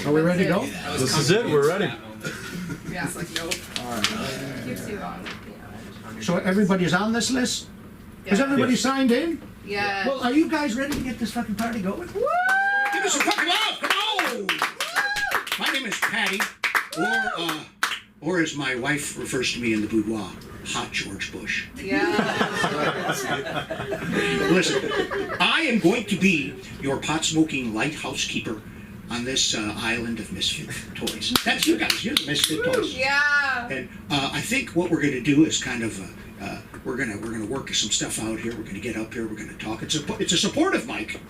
Are we ready to go? This is it. We're ready. Yeah, it's like, nope. All right. Keeps you on. So everybody's on this list? Has everybody signed in? Yeah. Well, are you guys ready to get this fucking party going? Woo! Give us a fucking love! Come on! My name is Patty, or as my wife refers to me in the boudoir, Hot George Bush. Yeah. Listen, I am going to be your pot-smoking lighthouse keeper on this island of misfit toys. That's you guys. You're the misfit toys. Yeah. And I think what we're going to do is kind of we're gonna work some stuff out here. We're going to get up here. We're going to talk. It's a supportive mic,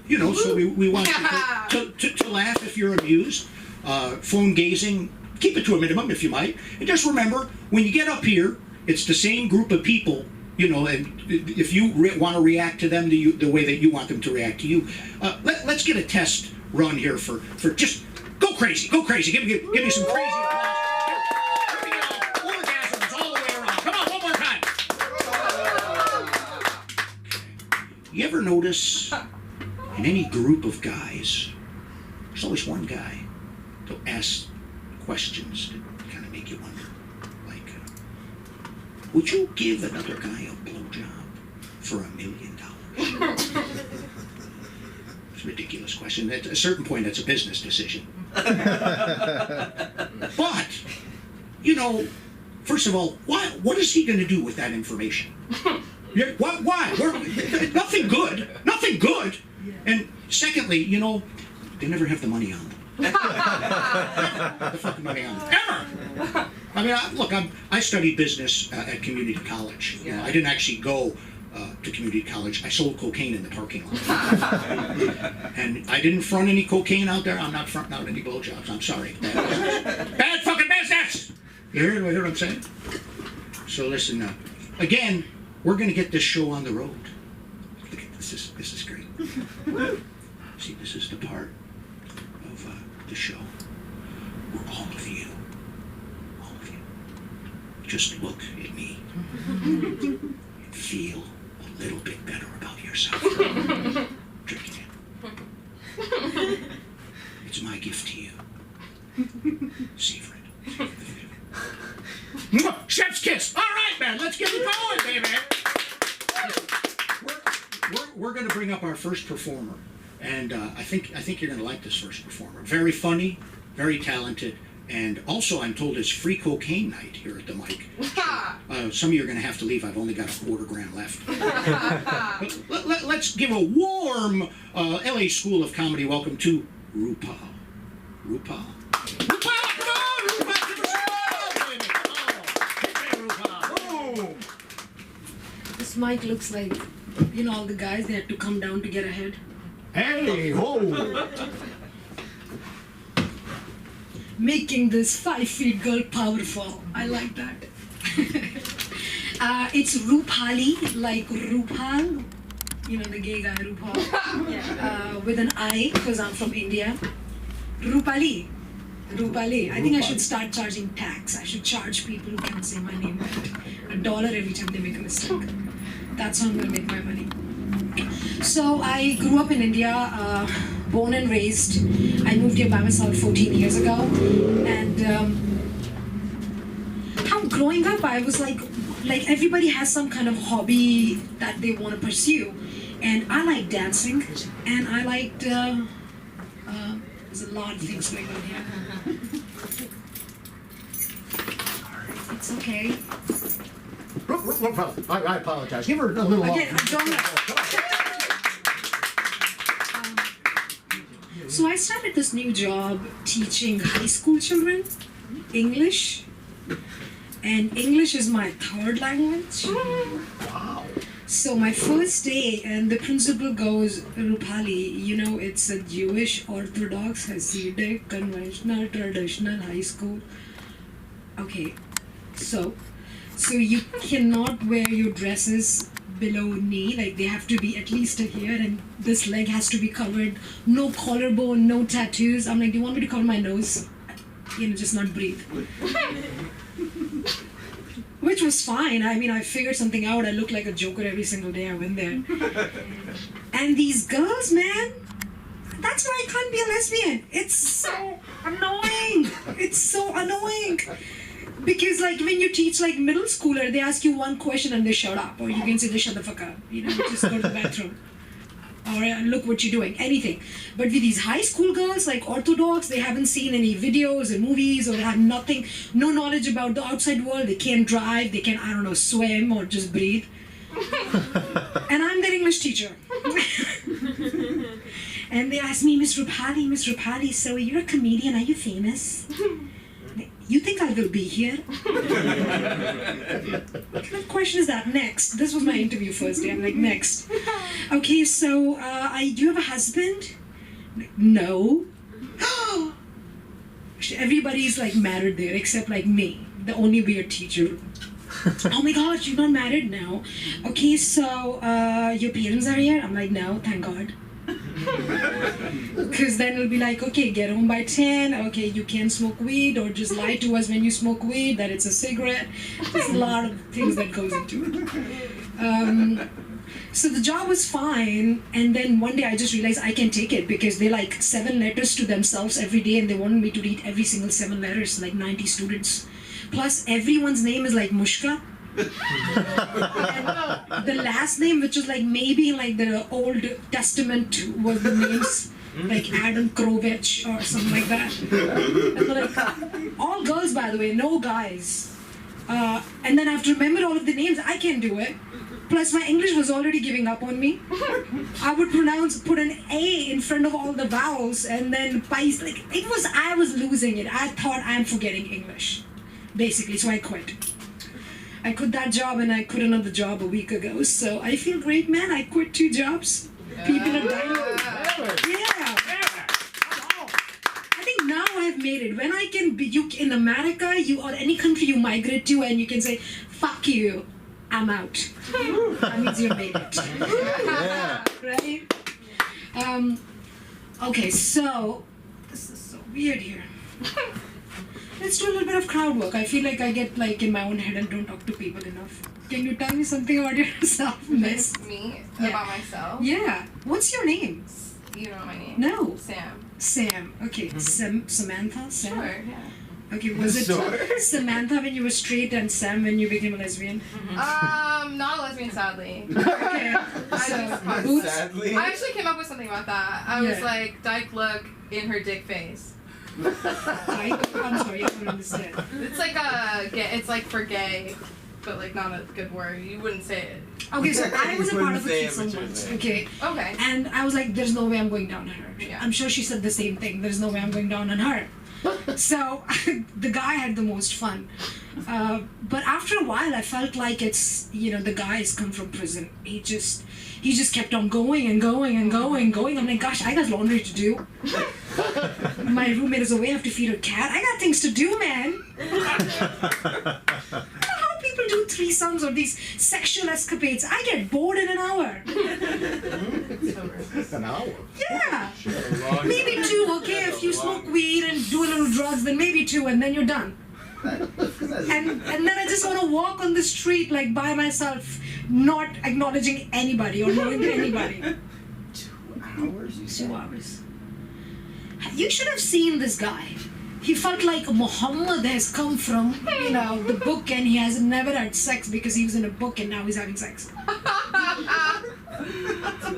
you know. So we want you to laugh if you're amused. Phone gazing, keep it to a minimum if you might. And just remember, when you get up here, it's the same group of people. You know, and if you want to react to them the way that you want them to react to you, let's get a test run here for just go crazy, give me some crazy applause. Give me orgasms all the way around. Come on, one more time. You ever notice in any group of guys, there's always one guy that'll ask questions that kind of make you wonder, like, would you give another guy a blowjob for $1 million? It's a ridiculous question. At a certain point, that's a business decision. But, you know, first of all, what is he going to do with that information? Why? Nothing good. Nothing good. And secondly, you know, they never have the money on them. The fucking money on them. Ever! I mean, I studied business at community college. You know, I didn't actually go to community college. I sold cocaine in the parking lot. And I didn't front any cocaine out there. I'm not fronting out any blowjobs. I'm sorry. Bad fucking business! You hear what I'm saying? So listen, again, we're going to get this show on the road. Look at this is great. See, this is the part of the show where all of you, just look at me and feel a little bit better about yourself. Drinking it. It's my gift to you. Savor it. Chef's kiss. All right, man. Let's get it going, baby. We're going to bring up our first performer, and I think you're going to like this first performer. Very funny, very talented. And also, I'm told it's free cocaine night here at the mic. Some of you are going to have to leave. I've only got a $0.25 left. But let's give a warm LA School of Comedy welcome to RuPaul. RuPaul, come on! RuPaul to the show, baby! Come on! RuPaul! Boom! This mic looks like, you know, all the guys, they had to come down to get ahead. Hey, ho! Making this 5 feet girl powerful. I like that. It's Rupali, like RuPaul. You know, the gay guy RuPaul. With an I, because I'm from India. Rupali. I think I should start charging tax. I should charge people who can't say my name right. $1 every time they make a mistake. That's how I'm going to make my money. So I grew up in India, born and raised. I moved here by myself 14 years ago. And growing up, I was like everybody has some kind of hobby that they want to pursue. And I like dancing, and I liked, there's a lot of things going on here. It's okay. I apologize. Give her a little Again, so I started this new job teaching high school children English, and English is my third language. Wow. So my first day, and the principal goes, Rupali, you know, it's a Jewish, Orthodox, Hasidic, conventional, traditional high school. Okay, so you cannot wear your dresses below knee, like they have to be at least here, and this leg has to be covered. No collarbone, no tattoos. I'm like, do you want me to cover my nose? You know, just not breathe. Which was fine. I mean, I figured something out. I look like a joker every single day I went there. And these girls, man, That's why I can't be a lesbian. It's so annoying. It's so annoying. Because like when you teach like middle schooler, they ask you one question and they shut up. Or you can say, just shut the fuck up. Just go to the bathroom. Or look what you're doing. Anything. But with these high school girls, like Orthodox, they haven't seen any videos or movies, or they have nothing, no knowledge about the outside world. They can't drive, they can't, I don't know, swim or just breathe. And I'm their English teacher. And they asked me, Miss Rupali, so you're a comedian, are you famous? You think I will be here? What kind of question is that? Next. This was my interview first day. I'm like, next. Okay, so do you have a husband? No. Everybody's like married there except like me, the only weird teacher. Oh my God, you're not married now. Okay, so your parents are here? I'm like, no, thank God. Because then it'll be like, okay, get home by 10, okay, you can't smoke weed, or just lie to us when you smoke weed that it's a cigarette. There's a lot of things that goes into it. So the job was fine, and then one day I just realized I can't take it because they like 7 letters to themselves every day, and they wanted me to read every single 7 letters, like 90 students. Plus everyone's name is like Mushka. And the last name, which was like maybe like the Old Testament, was the names like Adam Krovich or something like that. And like, all girls, by the way, no guys. And then I have to remember all of the names. I can't do it. Plus my English was already giving up on me. I would put an A in front of all the vowels, and then I was losing it. I thought I'm forgetting English, basically. So I quit. I quit that job and I quit another job a week ago. So I feel great, man. I quit 2 jobs. People are dying. Yeah. I think now I've made it. When I can be, in America, or any country you migrate to, and you can say, fuck you, I'm out. That means you made it. Yeah. Right? Okay, so, this is so weird here. Let's do a little bit of crowd work. I feel like I get like in my own head and don't talk to people enough. Can you tell me something about yourself, miss? Me? Yeah. About myself? Yeah. What's your name? You know my name? No. Sam. Sam. Okay. Samantha? Sam? Sure, yeah. Okay, was it Sure. Samantha when you were straight and Sam when you became a lesbian? Not a lesbian, sadly. Okay. So, oops. Sadly. I actually came up with something about that. I was Yeah. like, dyke look in her dick face. I'm sorry, I don't understand. It's like it's like for gay, but like not a good word. You wouldn't say it. Okay, so I was a part of a Say it, threesome but you're once. saying. Okay. Okay. And I was like, there's no way I'm going down on her. Yeah. I'm sure she said the same thing. There's no way I'm going down on her. So the guy had the most fun. But after a while, I felt like it's, the guys come from prison. He just kept on going and going and going and going. I'm like, gosh, I got laundry to do. My roommate is away. I have to feed her cat. I got things to do, man. I don't know how people do threesomes or these sexual escapades. I get bored in an hour. An hour. Yeah. Maybe 2, okay? If you smoke weed and do a little drugs, then maybe 2, and then you're done. And then I just want to walk on the street like by myself, not acknowledging anybody or knowing anybody. 2 hours? You 2 said? hours. You should have seen this guy. He felt like Muhammad has come from, the book, and he has never had sex because he was in a book and now he's having sex. 2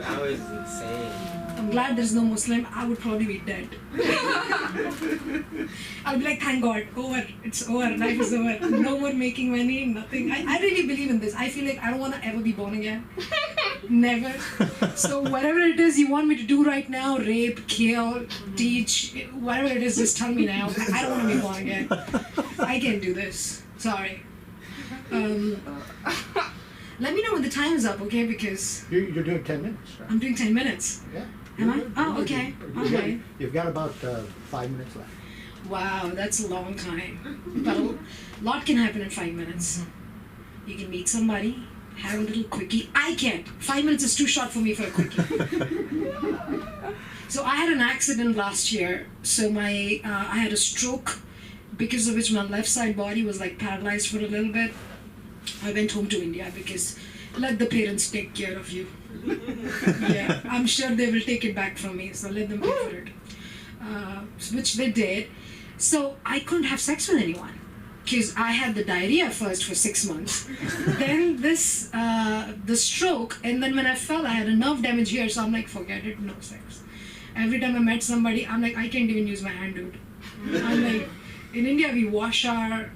hours is insane. I'm glad there's no Muslim. I would probably be dead. I'll be like, thank God, over. It's over. Life is over. No more making money, nothing. I really believe in this. I feel like I don't want to ever be born again. Never. So whatever it is you want me to do right now, rape, kill, teach, whatever it is, just tell me now. I don't want to be born again. I can't do this. Sorry. Let me know when the time is up, okay? Because You're doing 10 minutes. Right? I'm doing 10 minutes. Yeah. Am I? You're good. Oh, You're okay. good. Okay. You've got about 5 minutes left. Wow, that's a long time. But a lot can happen in 5 minutes. You can meet somebody, have a little quickie. I can't. 5 minutes is too short for me for a quickie. So I had an accident last year. So I had a stroke, because of which my left side body was like paralyzed for a little bit. I went home to India because let the parents take care of you. Yeah, I'm sure they will take it back from me, so let them pay for it. Which they did. So I couldn't have sex with anyone because I had the diarrhea first for 6 months, then the stroke, and then when I fell, I had a nerve damage here. So I'm like, forget it, no sex. Every time I met somebody, I'm like, I can't even use my hand, dude. I'm like, in India we wash our,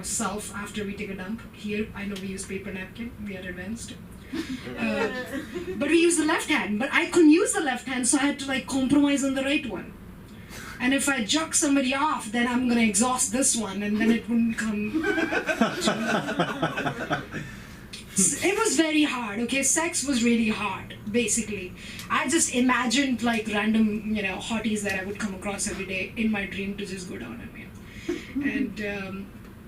self after we take a dump. Here, I know we use paper napkin. We are advanced. But we use the left hand. But I couldn't use the left hand, so I had to compromise on the right one. And if I jerk somebody off, then I'm gonna exhaust this one, and then it wouldn't come. It was very hard. Okay, sex was really hard. Basically, I just imagined random, hotties that I would come across every day in my dream to just go down on me. And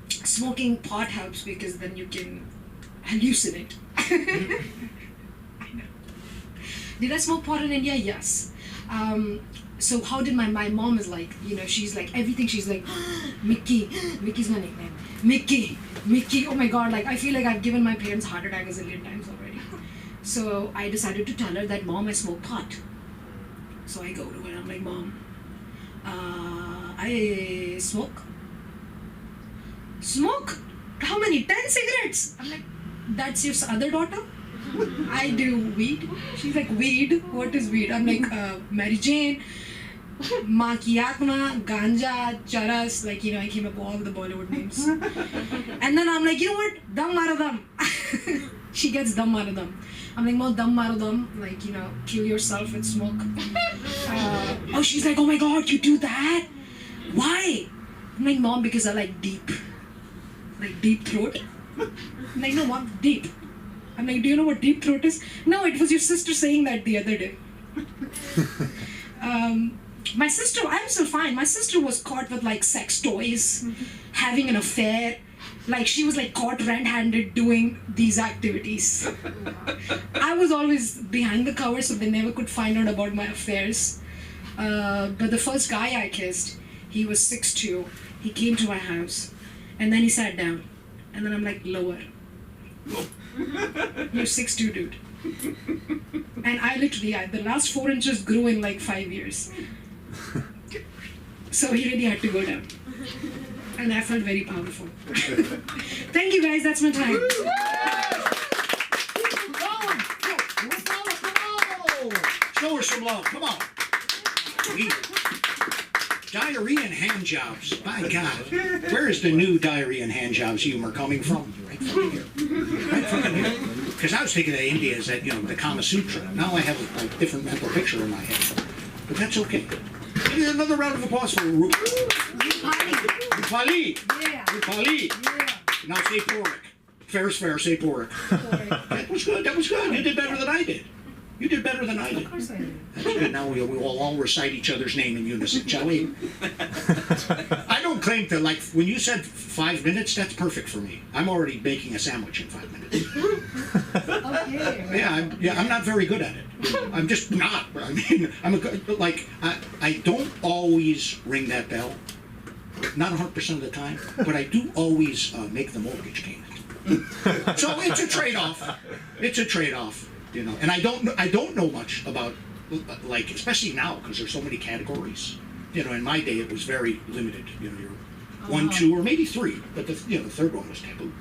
smoking pot helps because then you can hallucinate. I know. Did I smoke pot in India? Yes. So how did my mom is she's like everything. She's like, Mickey's my nickname. Mickey. Oh my God! I feel like I've given my parents heart attack a zillion times already. So I decided to tell her that, Mom, I smoke pot. So I go to her. I'm like, Mom, I smoke. Smoke? How many? 10 cigarettes. I'm like, that's your other daughter? I do weed. She's like, weed? What is weed? I'm like, Mary Jane, Ma ki Atma, Ganja, Charas. I came up with all the Bollywood names. And then I'm like, you know what? Dam Maradam. She gets Dam Maradam. I'm like, Mo, Dam Maradam. Kill yourself with smoke. Oh, she's like, oh my God, you do that? Why? I'm like, Mom, because I like deep. Deep throat. I'm like, no, Mom, deep. I'm like, do you know what deep throat is? No, it was your sister saying that the other day. My sister, I'm still fine. My sister was caught with sex toys, having an affair. She was caught red-handed doing these activities. I was always behind the cover, so they never could find out about my affairs. But the first guy I kissed, he was 6'2". He came to my house, and then he sat down. And then I'm like, lower. You're 6'2", dude. And I literally, the last 4 inches grew in 5 years. So he really had to go down. And I felt very powerful. Thank you guys, that's my time. Show her some love, come on. Diarrhea and hand jobs, by God. Where is the new diarrhea and hand jobs humor coming from? Right from here. Right from here. Because I was thinking of India as that, the Kama Sutra. Now I have a different mental picture in my head. But that's okay. Another round of applause for Rupali. Yeah. Rupali. Yeah. Now say Porrick. Fair is fair, say Porrick. That was good, that was good. You did better than I did. You did better than I did. Of course I did. That's good. Now we will all recite each other's name in unison, shall we? I don't claim to, when you said 5 minutes, that's perfect for me. I'm already baking a sandwich in 5 minutes. Okay. I'm not very good at it. I'm just not. I mean, I don't always ring that bell. Not 100% of the time, but I do always make the mortgage payment. So it's a trade-off. It's a trade-off. And I don't know much about, especially now, because there's so many categories. In my day, it was very limited. You're 1, 2, or maybe 3, but the third one was taboo.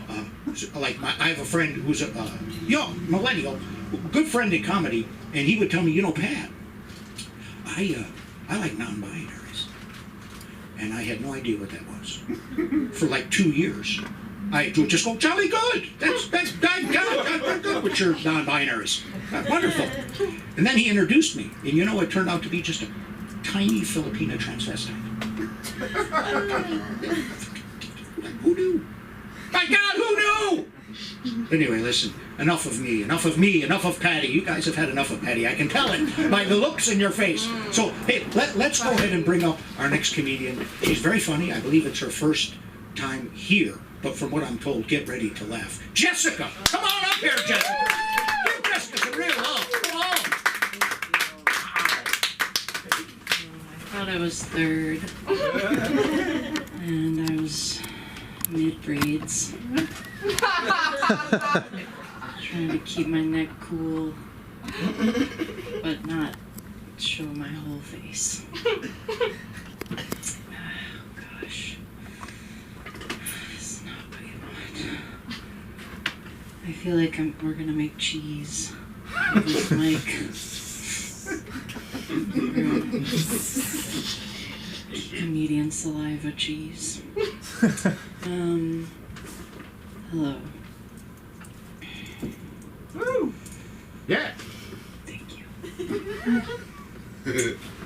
I have a friend who's a young millennial, good friend in comedy, and he would tell me, Pat, I like non-binaries, and I had no idea what that was for 2 years. I would just go, jolly good. That's good with your non-binaries. Wonderful. And then he introduced me, and it turned out to be just a tiny Filipina transvestite. Who knew? My God, who knew? Anyway, listen. Enough of me. Enough of Patty. You guys have had enough of Patty. I can tell it by the looks in your face. So, hey, let's go ahead and bring up our next comedian. She's very funny. I believe it's her first time here. But from what I'm told, get ready to laugh. Jessica! Come on up here, Jessica! Give Jessica some real love. Come on! I thought I was third. And I was mid-grades. kind of keep my neck cool, but not show my whole face. Oh, gosh. This is not what you want. I feel like we're gonna make cheese with this mic. Comedian saliva cheese. Hello. Yeah. Thank you.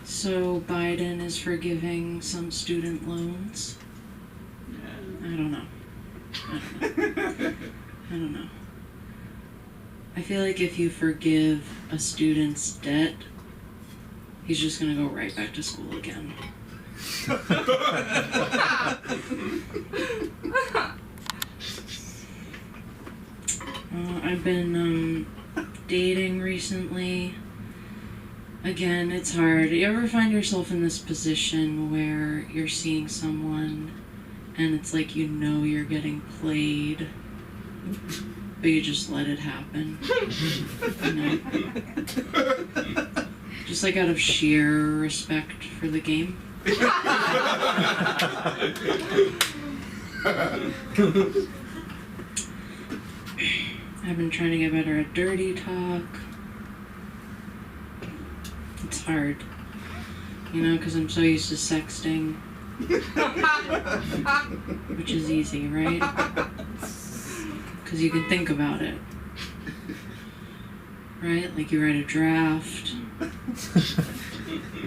So Biden is forgiving some student loans. I don't know. I don't know. I feel like if you forgive a student's debt, he's just gonna go right back to school again. I've been dating recently. Again, it's hard. You ever find yourself in this position where you're seeing someone and it's like you know you're getting played, but you just let it happen? You know? Just like out of sheer respect for the game. I've been trying to get better at dirty talk. It's hard, you know, because I'm so used to sexting, which is easy, right? Because you can think about it, right? Like you write a draft,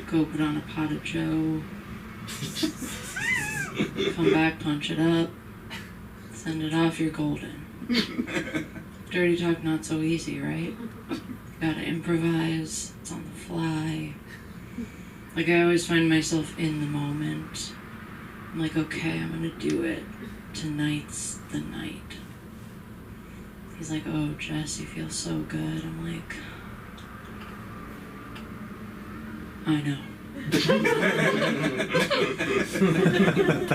go put on a pot of Joe, come back, punch it up, send it off, you're golden. Dirty talk, not so easy, right? Gotta improvise, it's on the fly. Like, I always find myself in the moment. I'm like, okay, I'm gonna do it. Tonight's the night. He's like, oh, Jess, you feel so good. I'm like, I know.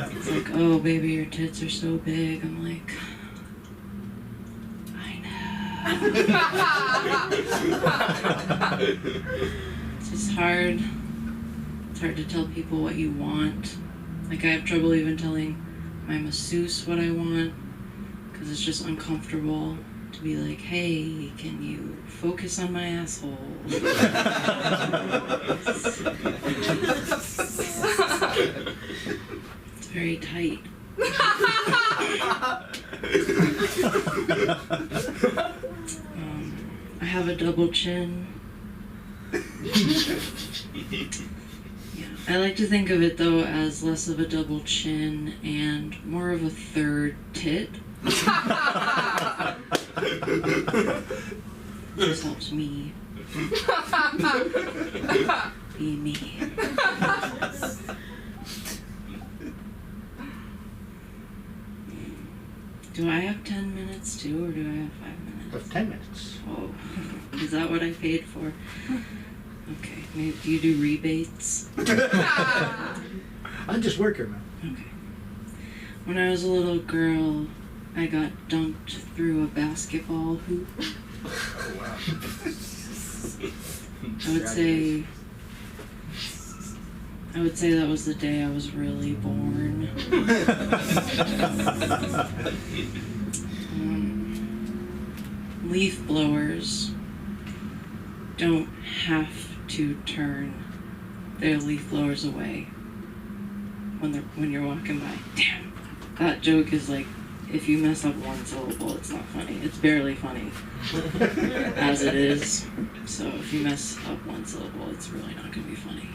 It's like, oh, baby, your tits are so big. I'm like, it's just hard. It's hard to tell people what you want. Like, I have trouble even telling my masseuse what I want because it's just uncomfortable to be like, hey, can you focus on my asshole? It's very tight. I have a double chin. Yeah. I like to think of it though as less of a double chin and more of a third tit. This helps me be me. Do I have 10 minutes too, or do I have 5 minutes? That's 10 minutes. Oh, is that what I paid for? Okay, maybe do you do rebates? I'm just working, man. Okay. When I was a little girl, I got dunked through a basketball hoop. Oh, wow. I would say that was the day I was really born. Leaf blowers don't have to turn their leaf blowers away when you're walking by. Damn, that joke is like, if you mess up one syllable, it's not funny. It's barely funny as it is. So if you mess up one syllable, it's really not going to be funny.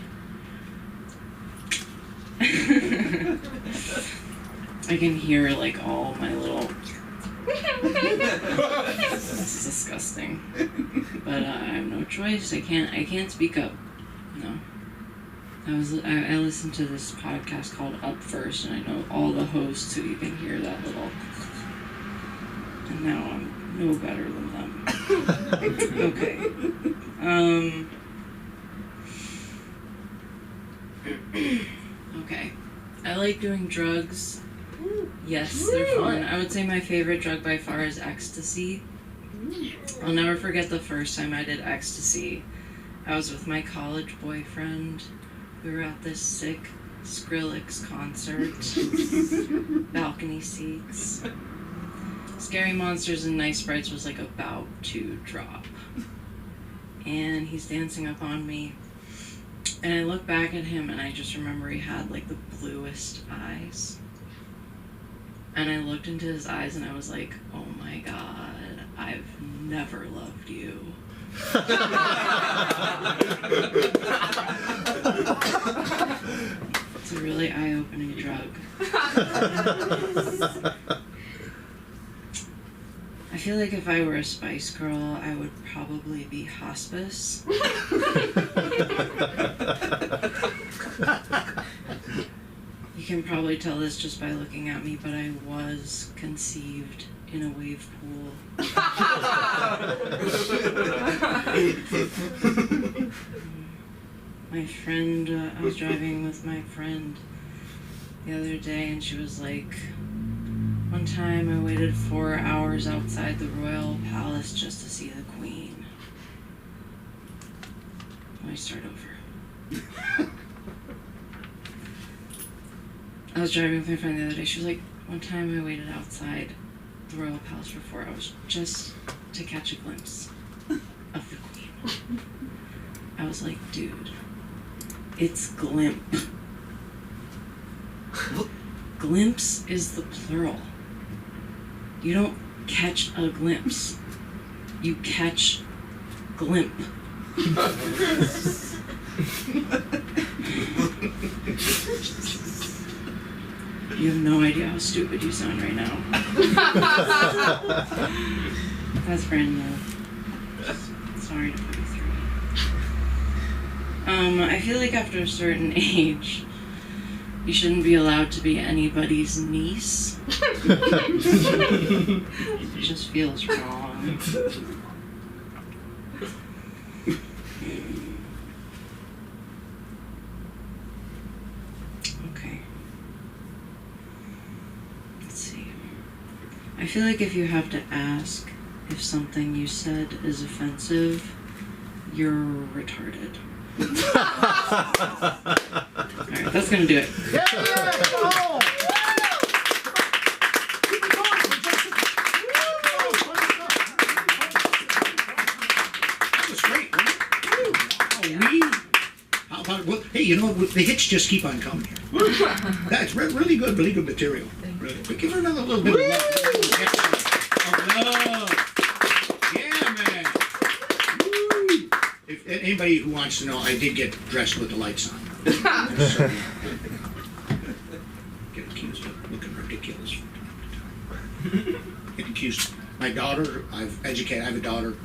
I can hear like all my little. This is disgusting. But I have no choice. I can't speak up. No. I listened to this podcast called Up First, and I know all the hosts, so you can hear that little. And now I'm no better than them. Okay. Okay. I like doing drugs. Yes, they're fun. I would say my favorite drug by far is ecstasy. I'll never forget the first time I did ecstasy. I was with my college boyfriend. We were at this sick Skrillex concert. Balcony seats. Scary Monsters and Nice Sprites was like about to drop. And he's dancing up on me. And I look back at him and I just remember he had like the bluest eyes. And I looked into his eyes and I was like, oh my God, I've never loved you. It's a really eye-opening drug. I feel like if I were a Spice Girl, I would probably be hospice. You can probably tell this just by looking at me, but I was conceived in a wave pool. My friend, I was driving with my friend the other day, and she was like, one time I waited 4 hours outside the royal palace just to see the queen. Let me start over. I was driving with my friend the other day. She was like, one time I waited outside the royal palace for 4 hours just to catch a glimpse of the queen. I was like, dude, it's glimp. Glimpse is the plural. You don't catch a glimpse. You catch glimp. You have no idea how stupid you sound right now. That's brand new. Sorry to put you through it. I feel like after a certain age, you shouldn't be allowed to be anybody's niece. It just feels wrong. Okay. Let's see. I feel like if you have to ask if something you said is offensive, you're retarded. Alright, that's gonna do it. Yeah, come on! Keep it going! That was great, wasn't it? How about, well, hey, you know, the hits just keep on coming here. That's really good material. Really. But give her another little bit of love. Yeah, man. Woo. If anybody who wants to know, I did get dressed with the lights on. So, get accused of looking ridiculous from time to time. Get accused. My daughter, I have a daughter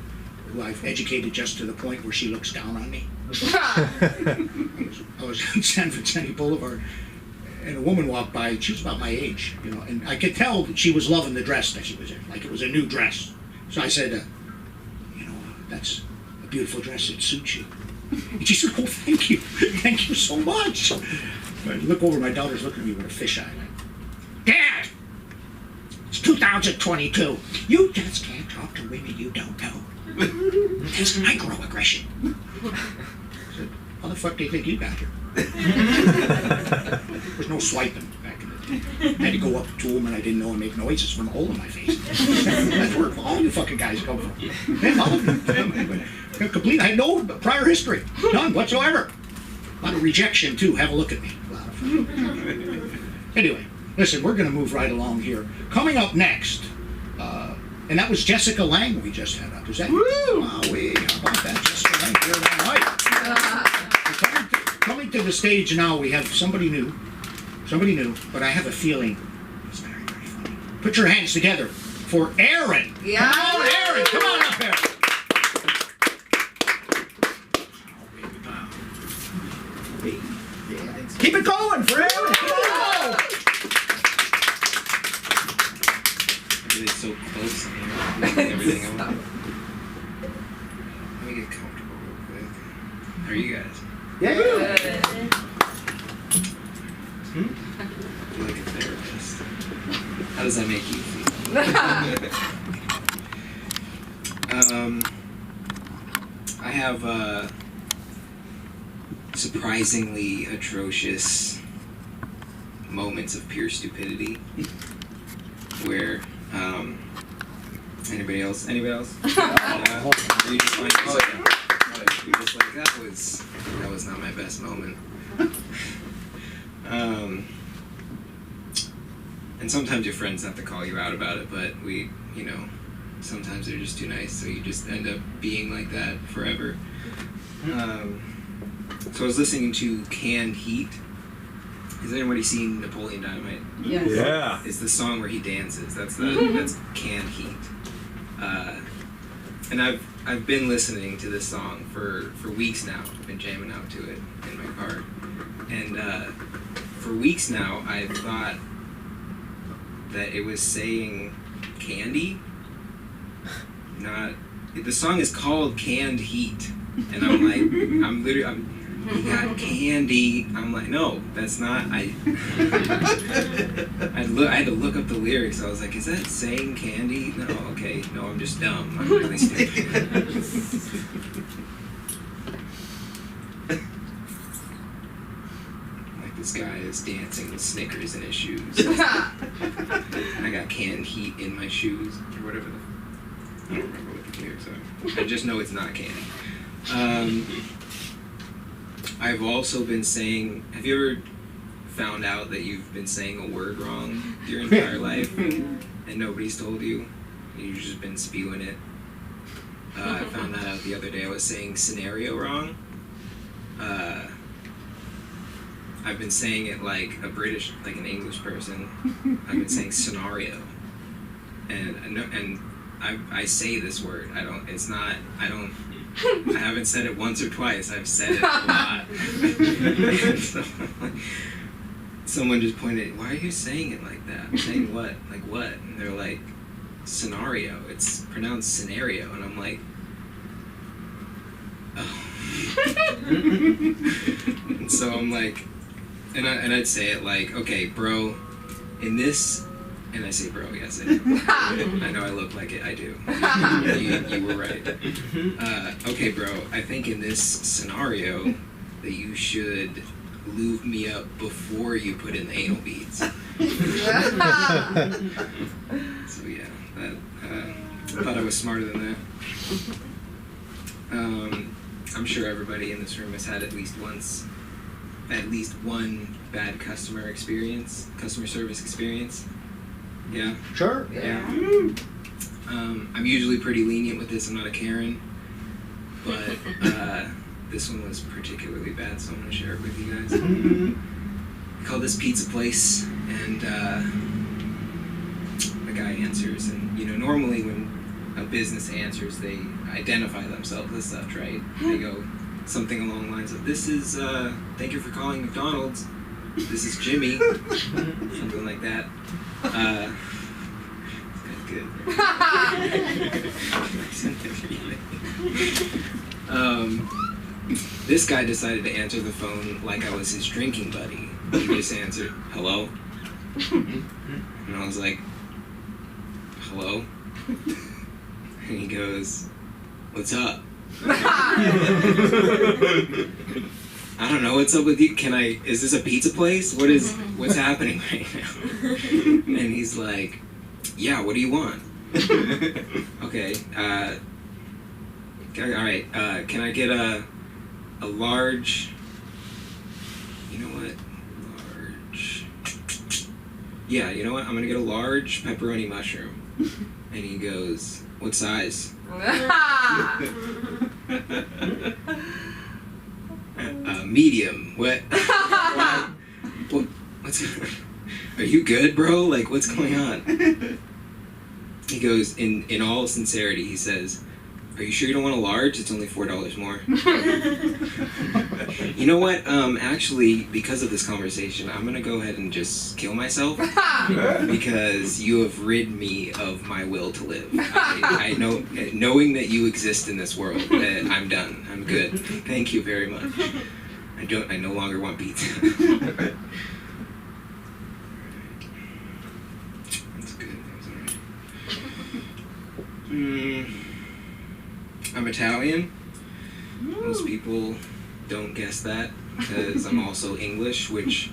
who I've educated just to the point where she looks down on me. I was on San Vicente Boulevard, and a woman walked by, and she was about my age, you know, and I could tell that she was loving the dress that she was in, like it was a new dress. So I said, you know, that's a beautiful dress, it suits you. And she said, oh, thank you so much. I look over, my daughter's looking at me with a fisheye, like, Dad, it's 2022. You just can't talk to women you don't know. That's microaggression. I said, how the fuck do you think you got here? There was no swiping back in the day. I had to go up to them and I didn't know and make noises from a hole in my face. That's where all you fucking guys come from. And all of them. Complete. I had no prior history. None whatsoever. A lot of rejection too. Have a look at me. Anyway, listen, we're going to move right along here. Coming up next, and that was Jessica Lange we just had up. Is that? Woo! How about that, Jessica Lange here tonight? Coming to the stage now, we have somebody new, but I have a feeling it's very, very funny. Put your hands together for Aaron. Yeah. Come on, Aaron. Come on up, Aaron. Keep it going for Aaron. Come on. Really so close in here. Everything I want. Let me get comfortable real quick. How are you guys? Yeah. I feel like a therapist. How does that make you feel? I have surprisingly atrocious moments of pure stupidity where anybody else? Yeah. Or you just like, oh yeah. You're just like, that was not my best moment. And sometimes your friends have to call you out about it, but sometimes they're just too nice, so you just end up being like that forever. So I was listening to Canned Heat. Has anybody seen Napoleon Dynamite? Yes. Yeah. It's the song where he dances. That's Canned Heat. And I've been listening to this song for weeks now. I've been jamming out to it in my car. And for weeks now, I thought that it was saying candy. The song is called Canned Heat. And I'm like, you got candy. I'm like, no, that's not. I had to look up the lyrics. I was like, is that saying candy? No, okay, no, I'm just dumb. I'm really stupid. Like this guy is dancing with Snickers in his shoes. I got canned heat in my shoes or whatever. I don't remember what the lyrics are. I just know it's not candy. I've also been saying, have you ever found out that you've been saying a word wrong your entire life and nobody's told you? You've just been spewing it. I found that out the other day. I was saying scenario wrong. I've been saying it like an English person. I've been saying scenario. And I say this word. I haven't said it once or twice. I've said it a lot. So, someone just pointed, why are you saying it like that? I'm saying what? Like what? And they're like, scenario. It's pronounced scenario. And I'm like, oh. And so I'm like, and I'd say it like, okay, bro, in this. And I say, bro, yes, I do. I know I look like it, I do. You were right. Okay, bro, I think in this scenario that you should lube me up before you put in the anal beads. So yeah, I thought I was smarter than that. I'm sure everybody in this room has had at least one bad customer service experience. Yeah. Sure. Yeah. I'm usually pretty lenient with this. I'm not a Karen, but this one was particularly bad, so I'm gonna share it with you guys. I called this pizza place, and the guy answers, and normally when a business answers, they identify themselves as such, right? They go something along the lines of, "This is thank you for calling McDonald's. This is Jimmy," something like that. Good. This guy decided to answer the phone like I was his drinking buddy. He just answered, "Hello?" And I was like, "Hello?" And he goes, "What's up?" I don't know, what's up with you? Is this a pizza place? What's happening right now? And he's like, yeah, what do you want? Okay, alright, can I get a large, large, yeah, you know what, I'm gonna get a large pepperoni mushroom. And he goes, what size? Medium. What? What's? Are you good, bro? Like, what's going on? He goes, in all sincerity, he says, "Are you sure you don't want a large? It's only $4 more." You know what? Actually, because of this conversation, I'm gonna go ahead and just kill myself because you have rid me of my will to live. I know, knowing that you exist in this world, I'm done. I'm good. Thank you very much. I no longer want pizza. That's good. That was alright. I'm Italian. Most people don't guess that because I'm also English, which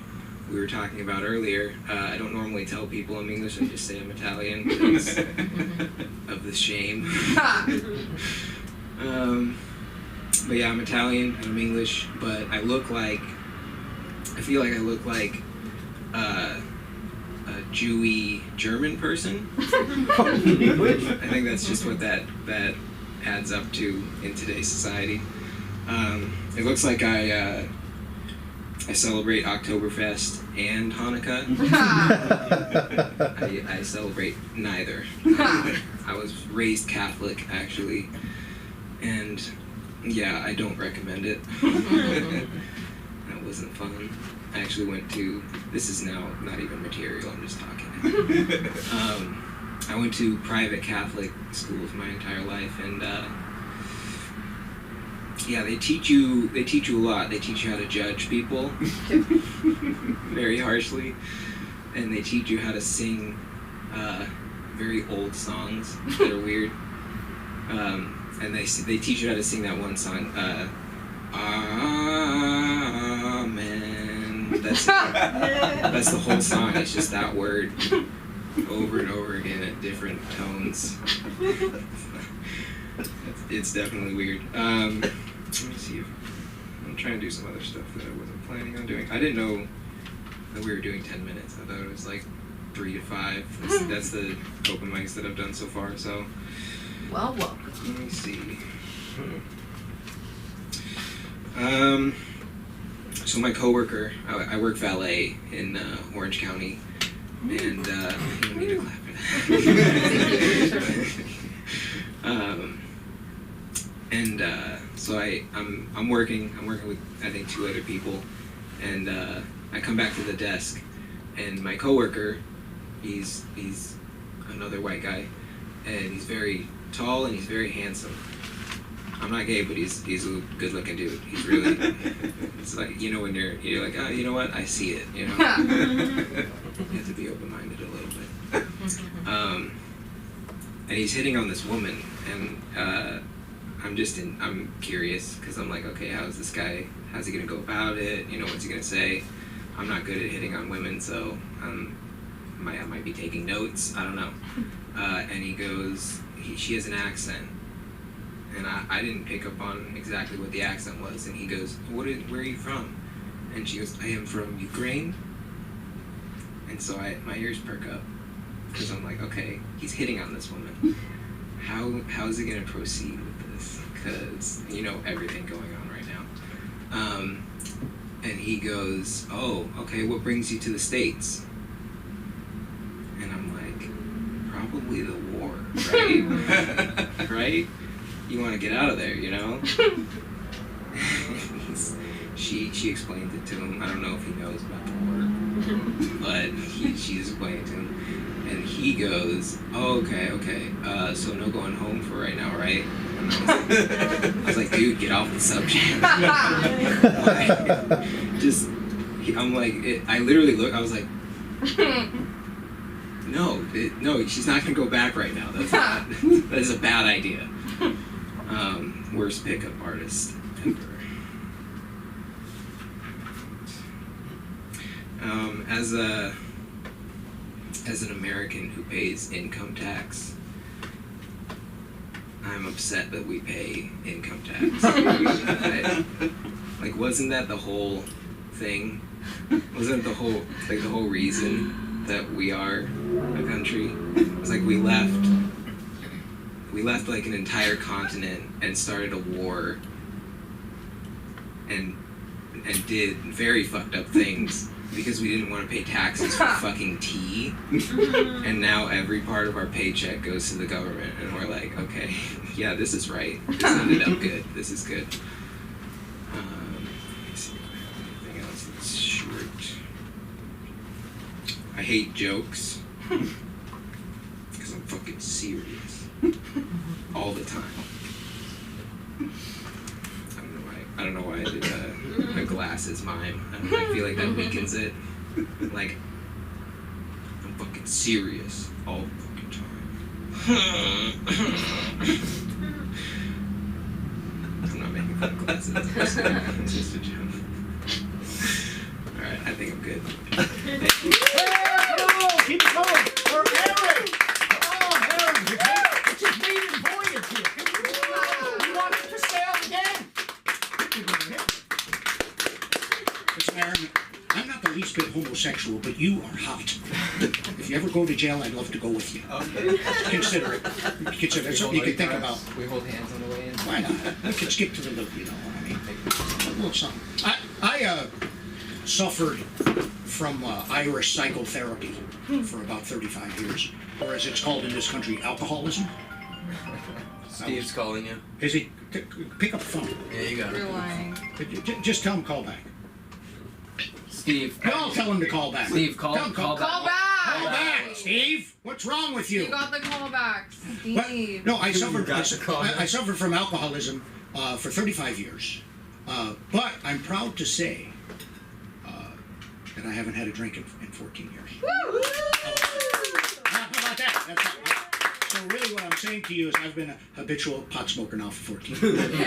we were talking about earlier. I don't normally tell people I'm English. I just say I'm Italian because of the shame. But yeah, I'm Italian and I'm English, but I feel like I look like a Jewy German person. I think that's just what that adds up to in today's society. It looks like I celebrate Oktoberfest and Hanukkah. I celebrate neither. I was raised Catholic, actually, and yeah, I don't recommend it. That wasn't fun. I actually went to, this is now not even material, I'm just talking. I went to private Catholic schools my entire life, and yeah, they teach you a lot. They teach you how to judge people very harshly, and they teach you how to sing very old songs that are weird. And they teach you how to sing that one song, Amen. That's the whole song. It's just that word over and over again at different tones. It's definitely weird. Let me see. I'm trying to do some other stuff that I wasn't planning on doing. I didn't know that we were doing 10 minutes. I thought it was like 3 to 5. That's the open mics that I've done so far. So. Well, welcome. Let me see. So my coworker, I work valet in Orange County, and you don't need to clap for that. So I'm working with I think 2 other people, and I come back to the desk, and my coworker, he's another white guy, and he's very tall and he's very handsome. I'm not gay, but he's a good-looking dude. He's really. It's like, you know, when you're like, oh, you know what? I see it. You know. You have to be open-minded a little bit. And he's hitting on this woman, and I'm curious because I'm like, okay, how's this guy? How's he gonna go about it? You know, what's he gonna say? I'm not good at hitting on women, so I might be taking notes. I don't know. And he goes, she has an accent. And I didn't pick up on exactly what the accent was. And he goes, where are you from? And she goes, I am from Ukraine. And so my ears perk up. Because I'm like, okay, he's hitting on this woman. How is he going to proceed with this? Because, you know, everything going on right now. And he goes, oh, okay, what brings you to the States? And I'm like, probably the war, right? Right? You want to get out of there, you know? She explained it to him. I don't know if he knows about the war, but she explained it to him, and he goes, "Oh, okay. So no going home for right now, right?" And I was like, "Dude, get off the subject." I'm like, I literally look. I was like, "No, she's not gonna go back right now. That is a bad idea." Worst pickup artist ever. As an American who pays income tax, I'm upset that we pay income tax. Wasn't that the whole thing? Wasn't the whole reason that we are a country? It was like we left like an entire continent and started a war and did very fucked up things because we didn't want to pay taxes for fucking tea. And now every part of our paycheck goes to the government, and we're like, okay, yeah, this is right. This ended up good. This is good. Let me see if I have anything else that's short. I hate jokes because I'm fucking serious all the time. I don't know why I did a glasses mime. I feel like that weakens it. Like, I'm fucking serious all the fucking time. not making fun of glasses. It's just a joke. Alright, I think I'm good. Keep it going. For Harry. Come on, Harry. It's just maiden voyage here. You want it to sail again? Listen, Aaron, I'm not the least bit homosexual, but you are hot. If you ever go to jail, I'd love to go with you. Okay. Consider it. Consider it something you can think about. We hold hands on the way in. Why not? We can skip to the loop, you know what I mean? A little something. I suffered from Irish psychotherapy for about 35 years, or as it's called in this country, alcoholism. Steve's calling you. Is he? Pick up the phone. Yeah, you got You're it. lying. Just tell him call back. Steve. Y'all tell him to call back. Steve, call Tell him back. Call back! Call back, Steve. What's wrong with you? You got the callbacks, What? Steve. No, I suffered. got the call. I suffered from alcoholism for 35 years, but I'm proud to say that I haven't had a drink in 14 years. Woo! How about that? So really, what I'm saying to you is I've been a habitual pot smoker now for 14 years.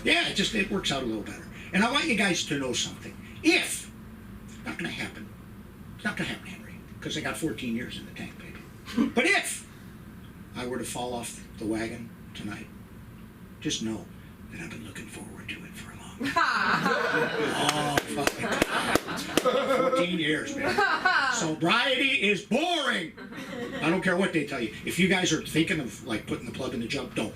Yeah, it works out a little better. And I want you guys to know something. If not going to happen, it's not going to happen, Henry, because I got 14 years in the tank, baby. But if I were to fall off the wagon tonight, just know that I've been looking forward to it for a long time. 14 years, man. Sobriety is boring. I don't care what they tell you. If you guys are thinking of like putting the plug in the jump, don't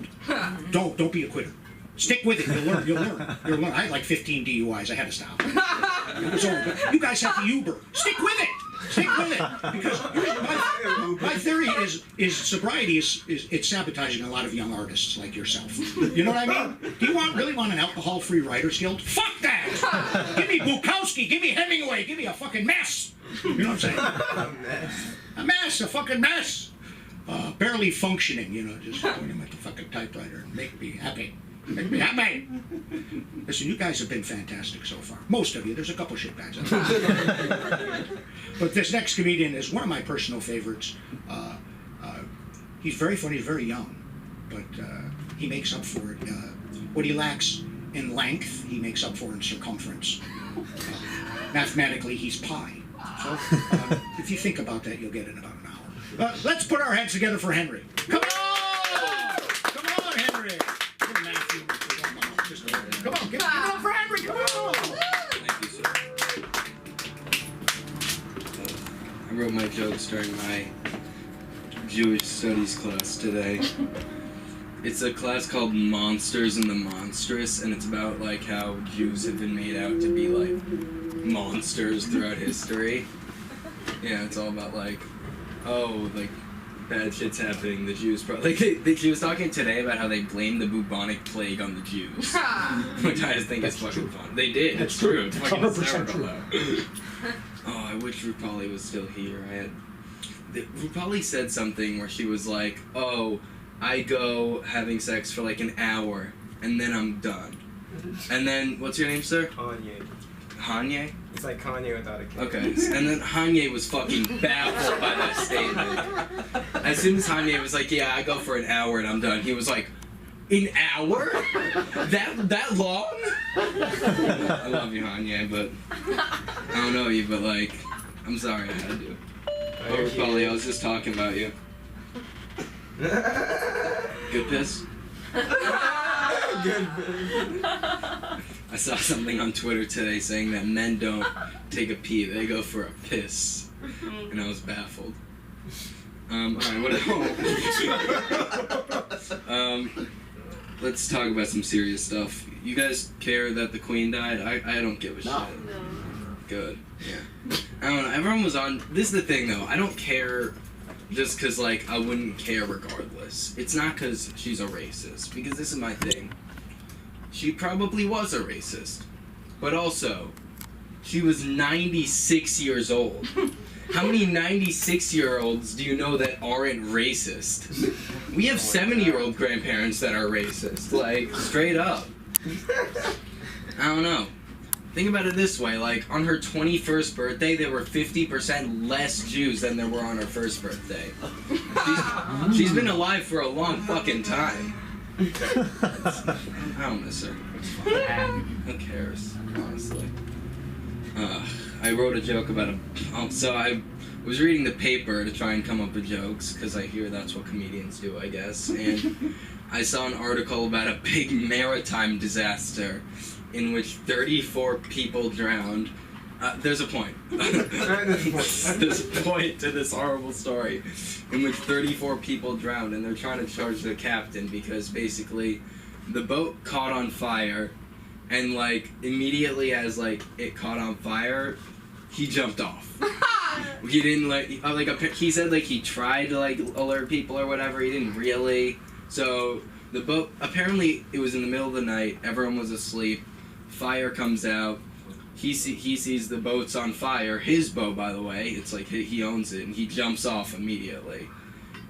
be a quitter. Stick with it. You'll learn. I had like 15 DUIs. I had to stop. It was over. But you guys have to Uber. Stick with it. Because my theory is sobriety is it's sabotaging a lot of young artists like yourself. You know what I mean? Do you really want an alcohol-free writers guild? Fuck that! Give me Bukowski. Give me Hemingway. Give me a fucking mess. You know what I'm saying? A mess. A fucking mess. Barely functioning. You know, just going in with the fucking typewriter and make me happy. Make me happy. Listen, you guys have been fantastic so far. Most of you. There's a couple shitbags out there. But this next comedian is one of my personal favorites. He's very funny. He's very young, but he makes up for it. What he lacks in length, he makes up for in circumference. Mathematically, he's pi. So if you think about that, you'll get it in about an hour. Let's put our heads together for Henry. Come on! Come on, Henry! Come on, give it up for Henry, come on! Thank you, sir. I wrote my jokes during my Jewish studies class today. It's a class called Monsters and the Monstrous, and it's about like how Jews have been made out to be like monsters throughout history. Yeah, it's all about like, oh, like bad shit's happening. The Jews probably she was talking today about how they blame the bubonic plague on the Jews, which I just think is fucking fun. They did. It's true. It's fucking 100% hysterical. Oh, I wish Rupali was still here. Rupali said something where she was like, "Oh, I go having sex for like an hour and then I'm done." And then what's your name, sir? Kanye. Hanye? It's like Kanye without a kid. Okay, and then Hanye was fucking baffled by that statement. As soon as Hanye was like, "Yeah, I go for an hour and I'm done," he was like, "An hour? That long?" I love you, Hanye, but I don't know you, but like, I'm sorry I had to. Oh, Polly, I was just talking about you. Good piss? Good. I saw something on Twitter today saying that men don't take a pee, they go for a piss. And I was baffled. Alright, what let's talk about some serious stuff. You guys care that the Queen died? I don't give a shit. Good. Yeah. I don't know, everyone was on. This is the thing though, I don't care just cause like I wouldn't care regardless. It's not cause she's a racist, because this is my thing. She probably was a racist, but also, she was 96 years old. How many 96-year-olds do you know that aren't racist? We have 70-year-old grandparents that are racist, like, straight up. I don't know. Think about it this way, like, on her 21st birthday, there were 50% less Jews than there were on her first birthday. She's been alive for a long fucking time. I don't miss her. It's fine. Who cares, honestly? I wrote a joke about so I was reading the paper to try and come up with jokes, because I hear that's what comedians do, I guess, and I saw an article about a big maritime disaster in which 34 people drowned. There's a point. There's a point to this horrible story in which 34 people drowned, and they're trying to charge the captain because basically the boat caught on fire, and like immediately as like it caught on fire, he jumped off. He didn't he said like he tried to like alert people or whatever. He didn't really. So the boat, apparently it was in the middle of the night. Everyone was asleep. Fire comes out. He sees the boat's on fire. His boat, by the way. It's like he owns it, and he jumps off immediately.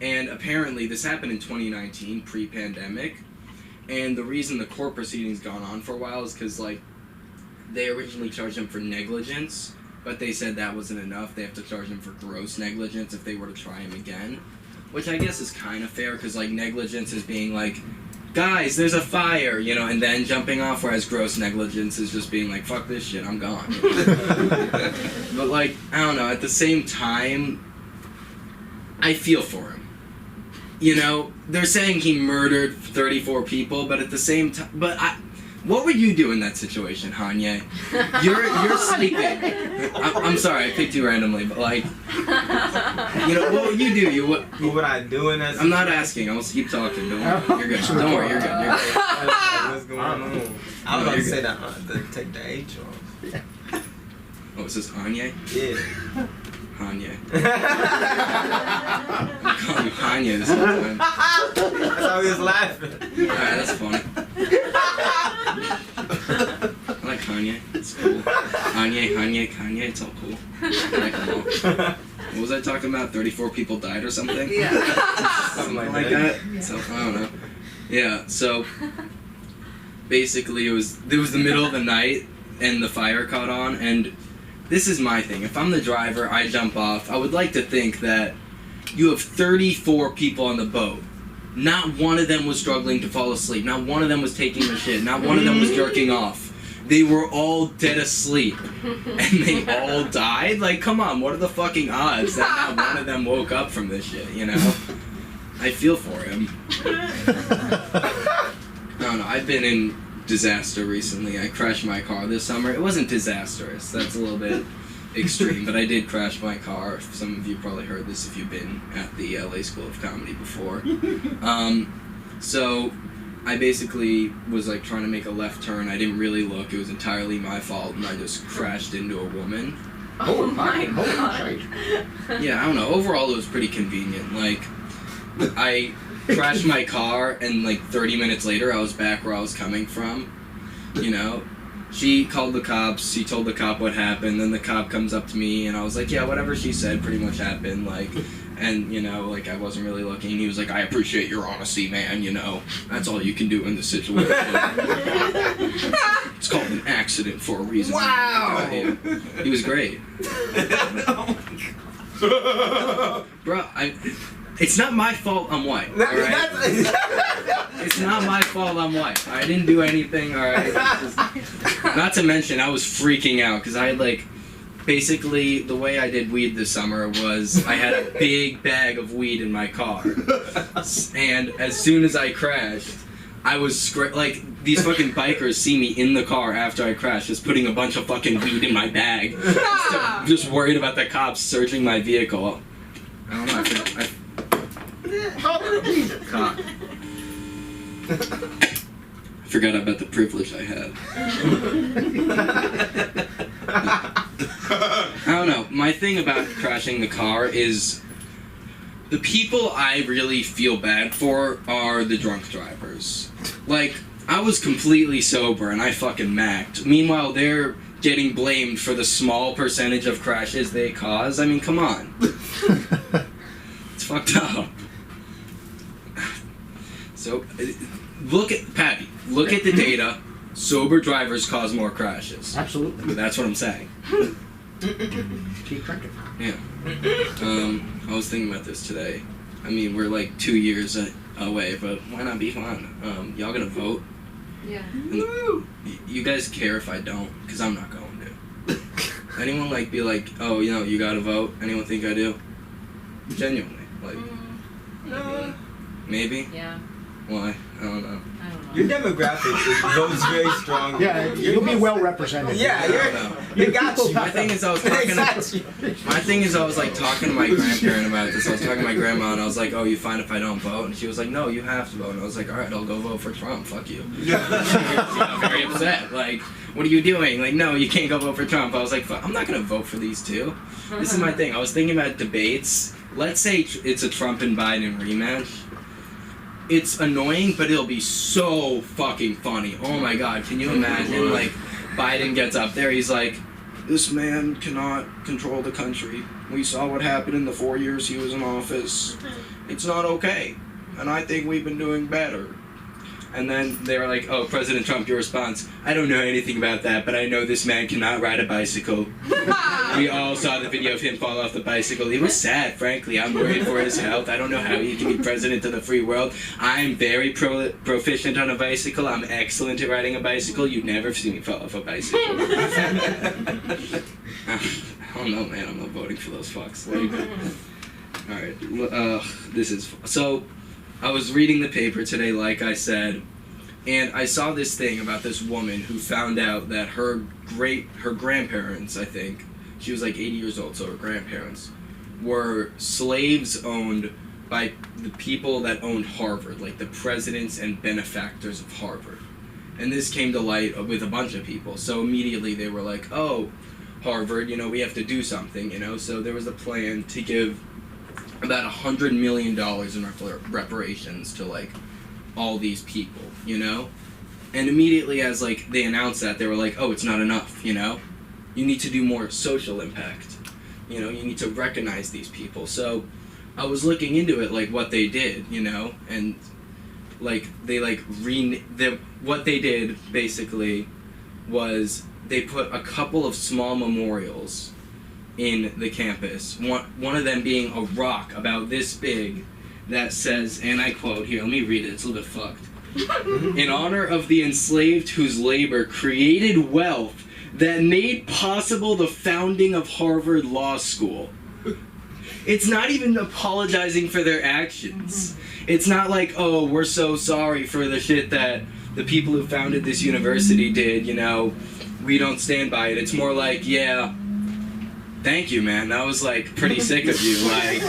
And apparently this happened in 2019, pre-pandemic. And the reason the court proceedings gone on for a while is because like they originally charged him for negligence, but they said that wasn't enough. They have to charge him for gross negligence if they were to try him again, which I guess is kind of fair, because like negligence is being like, guys, there's a fire, you know, and then jumping off, whereas gross negligence is just being like, fuck this shit, I'm gone. But like, I don't know, at the same time, I feel for him. You know, they're saying he murdered 34 people, but at the same time, what would you do in that situation, Hanye? You're sleeping. I'm sorry, I picked you randomly, but like, you know, what would you do? What would I do in that situation? I'm not asking. I'll keep talking. Don't worry. You're good. Don't worry. You're good. You're good. What's going on? I was about to say that take the H off. Oh, is this Anye? Yeah. Hanye. I call you Hanye this whole time. That's how he was laughing. Alright, that's funny. I like Kanye. It's cool. Kanye, it's all cool. I like them all. What was I talking about? 34 people died or something? Yeah. Something like that? So, I don't know. Yeah, so basically it was the middle of the night and the fire caught on, and this is my thing. If I'm the driver, I jump off. I would like to think that you have 34 people on the boat. Not one of them was struggling to fall asleep. Not one of them was taking a shit. Not one of them was jerking off. They were all dead asleep. And they all died? Like, come on, what are the fucking odds that not one of them woke up from this shit, you know? I feel for him. I don't know, I've been in disaster recently. I crashed my car this summer. It wasn't disastrous. That's a little bit extreme, but I did crash my car. Some of you probably heard this if you've been at the LA School of Comedy before. So I basically was like trying to make a left turn. I didn't really look. It was entirely my fault, and I just crashed into a woman. Oh my god. Yeah, I don't know. Overall, it was pretty convenient. Like, I crashed my car, and like 30 minutes later, I was back where I was coming from. You know, she called the cops. She told the cop what happened. Then the cop comes up to me, and I was like, yeah, whatever she said pretty much happened. Like, and you know, like I wasn't really looking. He was like, I appreciate your honesty, man. You know, that's all you can do in this situation. It's called an accident for a reason. Wow. Yeah. He was great. Bro, it's not my fault I'm white, alright? It's not my fault I'm white. I didn't do anything, alright? Not to mention, I was freaking out, because I had, like, basically, the way I did weed this summer was I had a big bag of weed in my car. And as soon as I crashed, I was, like, these fucking bikers see me in the car after I crashed, just putting a bunch of fucking weed in my bag. Just worried about the cops searching my vehicle. I don't know, I forgot about the privilege I had. I don't know. My thing about crashing the car is the people I really feel bad for are the drunk drivers. Like, I was completely sober and I fucking macked. Meanwhile, they're getting blamed for the small percentage of crashes they cause. I mean, come on. It's fucked up. So, look at the data. Sober drivers cause more crashes. Absolutely. That's what I'm saying. Keep drinking. Yeah. I was thinking about this today. I mean, we're like 2 years away, but why not be fun? Y'all gonna vote? Yeah. You guys care if I don't? Because I'm not going to. Anyone like be like, oh, you know, you gotta vote? Anyone think I do? Genuinely. Like, maybe? Yeah. Why? I don't know. I don't know. Your demographic votes very strong. Yeah, you'll be well represented. Yeah, I don't know. they got you. My thing is, I was They talking. got you. My thing is, I was like talking to my grandparent about this. I was talking to my grandma, and I was like, "Oh, you fine if I don't vote?" And she was like, "No, you have to vote." And I was like, "All right, I'll go vote for Trump. Fuck you." She got very upset. Like, what are you doing? Like, no, you can't go vote for Trump. I was like, "Fuck, I'm not gonna vote for these two." This is my thing. I was thinking about debates. Let's say it's a Trump and Biden rematch. It's annoying, but it'll be so fucking funny. Oh my god, can you imagine? Like, Biden gets up there, he's like, this man cannot control the country. We saw what happened in the 4 years he was in office. It's not okay. And I think we've been doing better. And then they were like, oh, President Trump, your response, I don't know anything about that, but I know this man cannot ride a bicycle. We all saw the video of him fall off the bicycle. He was sad, frankly. I'm worried for his health. I don't know how he can be president of the free world. I'm very proficient on a bicycle. I'm excellent at riding a bicycle. You'd never see me fall off a bicycle. I don't know, man. I'm not voting for those fucks. Like, all right. This is... So, I was reading the paper today, like I said, and I saw this thing about this woman who found out that her grandparents, I think, she was like 80 years old, so her grandparents, were slaves owned by the people that owned Harvard, like the presidents and benefactors of Harvard. And this came to light with a bunch of people, so immediately they were like, oh, Harvard, you know, we have to do something, you know, so there was a plan to give about $100 million in reparations to, like, all these people, you know? And immediately as, like, they announced that, they were like, oh, it's not enough, you know? You need to do more social impact. You know, you need to recognize these people. So I was looking into it, like, what they did, you know? And, like, they, like, what they did, basically, was they put a couple of small memorials in the campus, one of them being a rock about this big that says, and I quote, here, let me read it, it's a little bit fucked. In honor of the enslaved whose labor created wealth that made possible the founding of Harvard Law School. It's not even apologizing for their actions. It's not like, oh, we're so sorry for the shit that the people who founded this university did, you know, we don't stand by it. It's more like, yeah, thank you, man. That was, like, pretty sick of you. Like,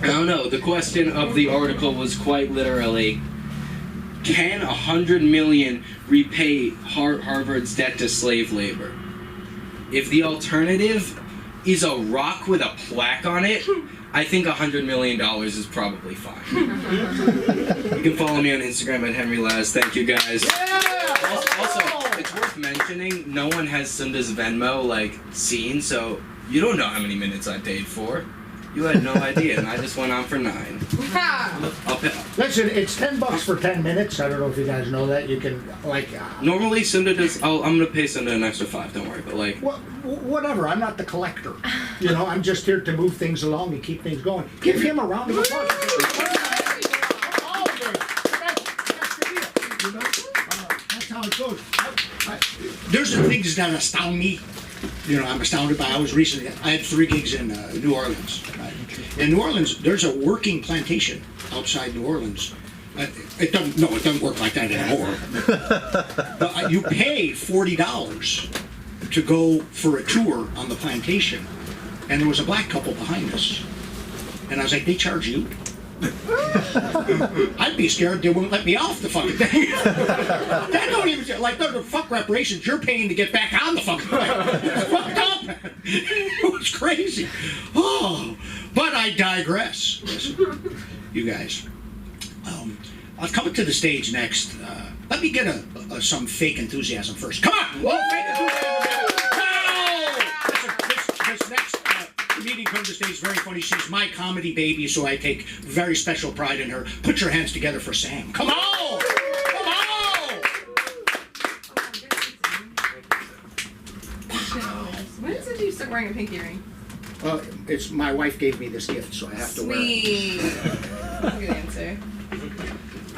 I don't know. The question of the article was quite literally, can 100 million repay Harvard's debt to slave labor? If the alternative is a rock with a plaque on it, I think $100 million is probably fine. You can follow me on Instagram at Henry Laz. Thank you, guys. Also, it's worth mentioning, no one has Sunda's Venmo, like, seen, so you don't know how many minutes I paid for. You had no idea, and I just went on for 9. I'll pay. Listen, it's $10 for 10 minutes. I don't know if you guys know that. You can, like... Normally, Sunda does... I'm going to pay Sunda an extra $5, don't worry, but, like... Whatever, I'm not the collector. You know, I'm just here to move things along and keep things going. Give him a round of applause. That's how it goes. There's the things that astound me. You know, I'm astounded by. I had 3 gigs in New Orleans. Right? In New Orleans, there's a working plantation outside New Orleans. It doesn't work like that anymore. But you pay $40 to go for a tour on the plantation, and there was a black couple behind us, and I was like, they charge you? I'd be scared they wouldn't let me off the fucking thing. That don't even, like, the fuck reparations you're paying to get back on the fucking thing. It's fucked up. It was crazy. Oh, but I digress. Listen, you guys, I'll come to the stage next. Let me get some fake enthusiasm first. Come on! Oh, fake enthusiasm! No! This next comedian comes to the stage is very funny. She's my comedy baby, so I take very special pride in her. Put your hands together for Sam. Come on! Come on! When did you start wearing a pinky ring? It's my wife gave me this gift, so I have to wear it. Sweet. Good answer.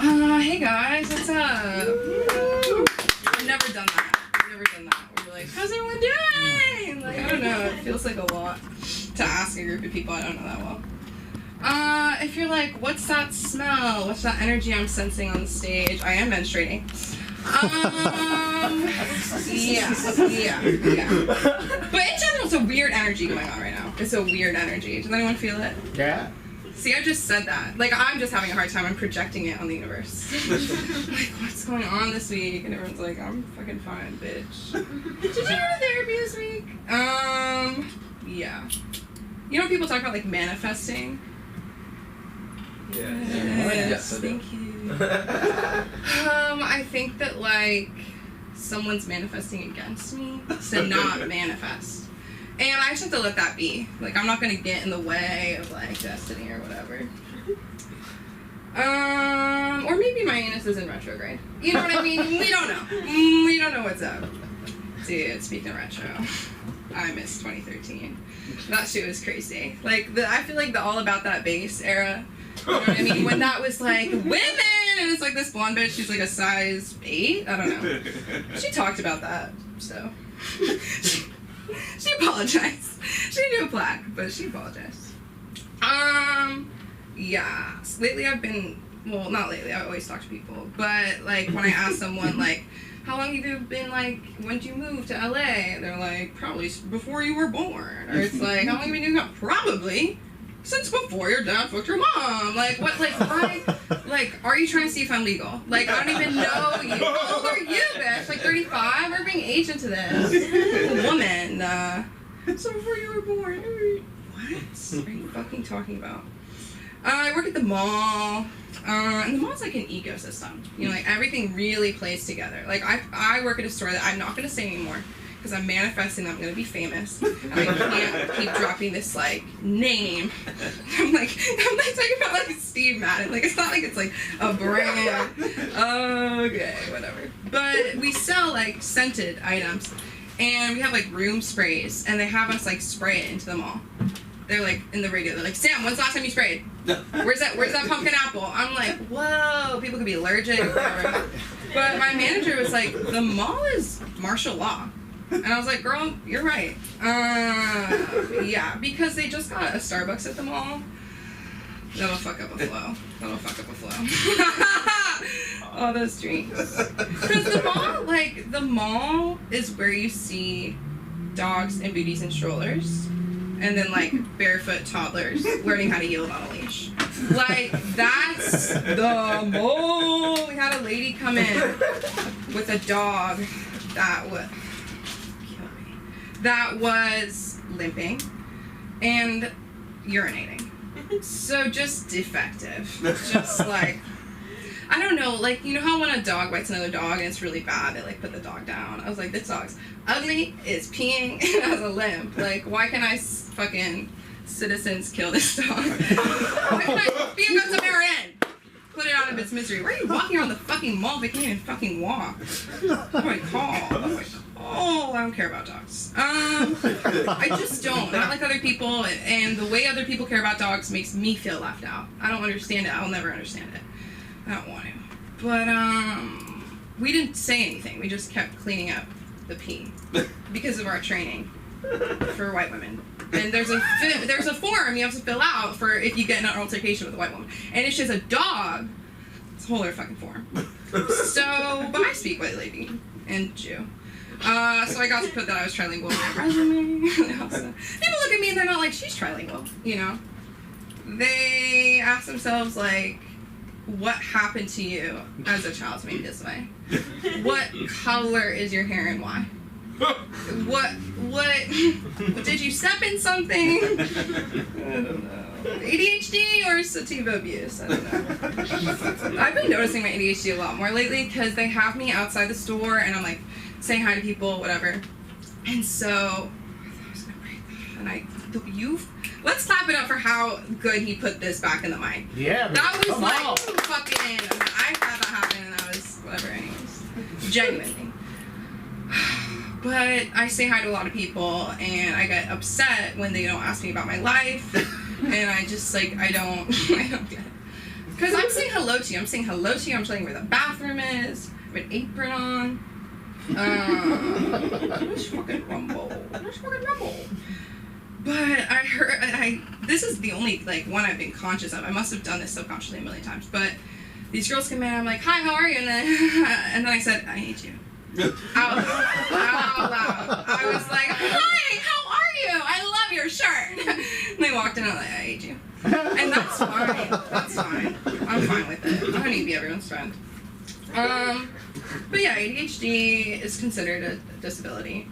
Hey guys, what's up? I've never done that. Where you're like, how's everyone doing? Like, I don't know. It feels like a lot to ask a group of people I don't know that well. If you're like, what's that smell? What's that energy I'm sensing on the stage? I am menstruating. Yeah. But in general, it's a weird energy going on right now. It's a weird energy. Does anyone feel it? Yeah. See, I just said that. Like, I'm just having a hard time. I'm projecting it on the universe. Like, what's going on this week? And everyone's like, I'm fucking fine, bitch. Did you go to therapy this week? Yeah. You know when people talk about, like, manifesting? Yes, thank you. I think that, like, someone's manifesting against me to not manifest. And I just have to let that be. Like, I'm not gonna get in the way of, like, destiny or whatever. Or maybe my anus is in retrograde. You know what I mean? We don't know. We don't know what's up. Dude, speaking of retro, I miss 2013. That shit was crazy. Like, I feel like the All About That Bass era, you know what I mean? When that was like, women! And it's like this blonde bitch, she's like a size 8? I don't know. She talked about that, so. She apologized. She didn't do a plaque, but she apologized. Yeah. Lately I've been, well, not lately, I always talk to people, but like when I ask someone like, how long have you been like, when did you move to LA? They're like, probably before you were born. Or it's like, how long have you been doing that? Probably since before your dad fucked your mom. Like, what, like, why, like, are you trying to see if I'm legal? Like, I don't even know you. How old are you, bitch? Like, 35? We're being aged into this. A woman, so before you were born. What are you fucking talking about? I work at the mall, and the mall's like an ecosystem. You know, like, everything really plays together. Like, I work at a store that I'm not gonna say anymore, because I'm manifesting that I'm gonna be famous, and I can't keep dropping this like name. I'm like talking about like Steve Madden. Like, it's not like it's like a brand. Okay, whatever. But we sell like scented items, and we have like room sprays, and they have us like spray it into the mall. They're like in the radio. They're like, Sam, when's the last time you sprayed? Where's that pumpkin apple? I'm like, whoa, people could be allergic. Whatever. But my manager was like, the mall is martial law. And I was like, girl, you're right. Yeah, because they just got a Starbucks at the mall. That'll fuck up a flow. All those drinks. Because the mall is where you see dogs and booties and strollers. And then, like, barefoot toddlers learning how to yield on a leash. Like, that's the mall. We had a lady come in with a dog that was limping and urinating. So just defective. Just like, I don't know, like, you know how when a dog bites another dog and it's really bad, they like put the dog down. I was like, this dog's ugly, it's peeing, and has a limp. Like, why can't I fucking citizens kill this dog? Why can't I be a good Samaritan? Put it out of its misery. Why are you walking around the fucking mall if they can't even fucking walk? What do I call? Oh, I don't care about dogs. I just don't. Not like other people, and the way other people care about dogs makes me feel left out. I don't understand it. I'll never understand it. I don't want to. But, we didn't say anything. We just kept cleaning up the pee because of our training for white women. And there's a form you have to fill out for if you get in an altercation with a white woman. And if she's a dog, it's a whole other fucking form. So, but I speak white lady and Jew. So I got to put that I was trilingual in my resume. People look at me and they're not like, she's trilingual, you know? They ask themselves, like, what happened to you as a child to make this way? What color is your hair and why? What did you step in something? I don't know. ADHD or sativa abuse? I don't know. I've been noticing my ADHD a lot more lately because they have me outside the store and I'm like saying hi to people, whatever. And so I thought I was gonna break that. And let's clap it up for how good he put this back in the mic. Yeah, that was come like on. fucking. I had that happen and that was whatever. Anyways, genuinely. But I say hi to a lot of people, and I get upset when they don't ask me about my life, and I just like I don't get it. Because I'm saying hello to you. I'm saying hello to you. I'm telling you where the bathroom is. I have an apron on. Let's fucking rumble. But I heard this is the only like one I've been conscious of. I must have done this subconsciously a million times. But these girls come in, I'm like, hi, how are you? And then I said, I hate you. Out loud. I was like, hi, how are you? I love your shirt. And they walked in and I'm like, I hate you. And that's fine. That's fine. I'm fine with it. I don't need to be everyone's friend. But yeah, ADHD is considered a disability.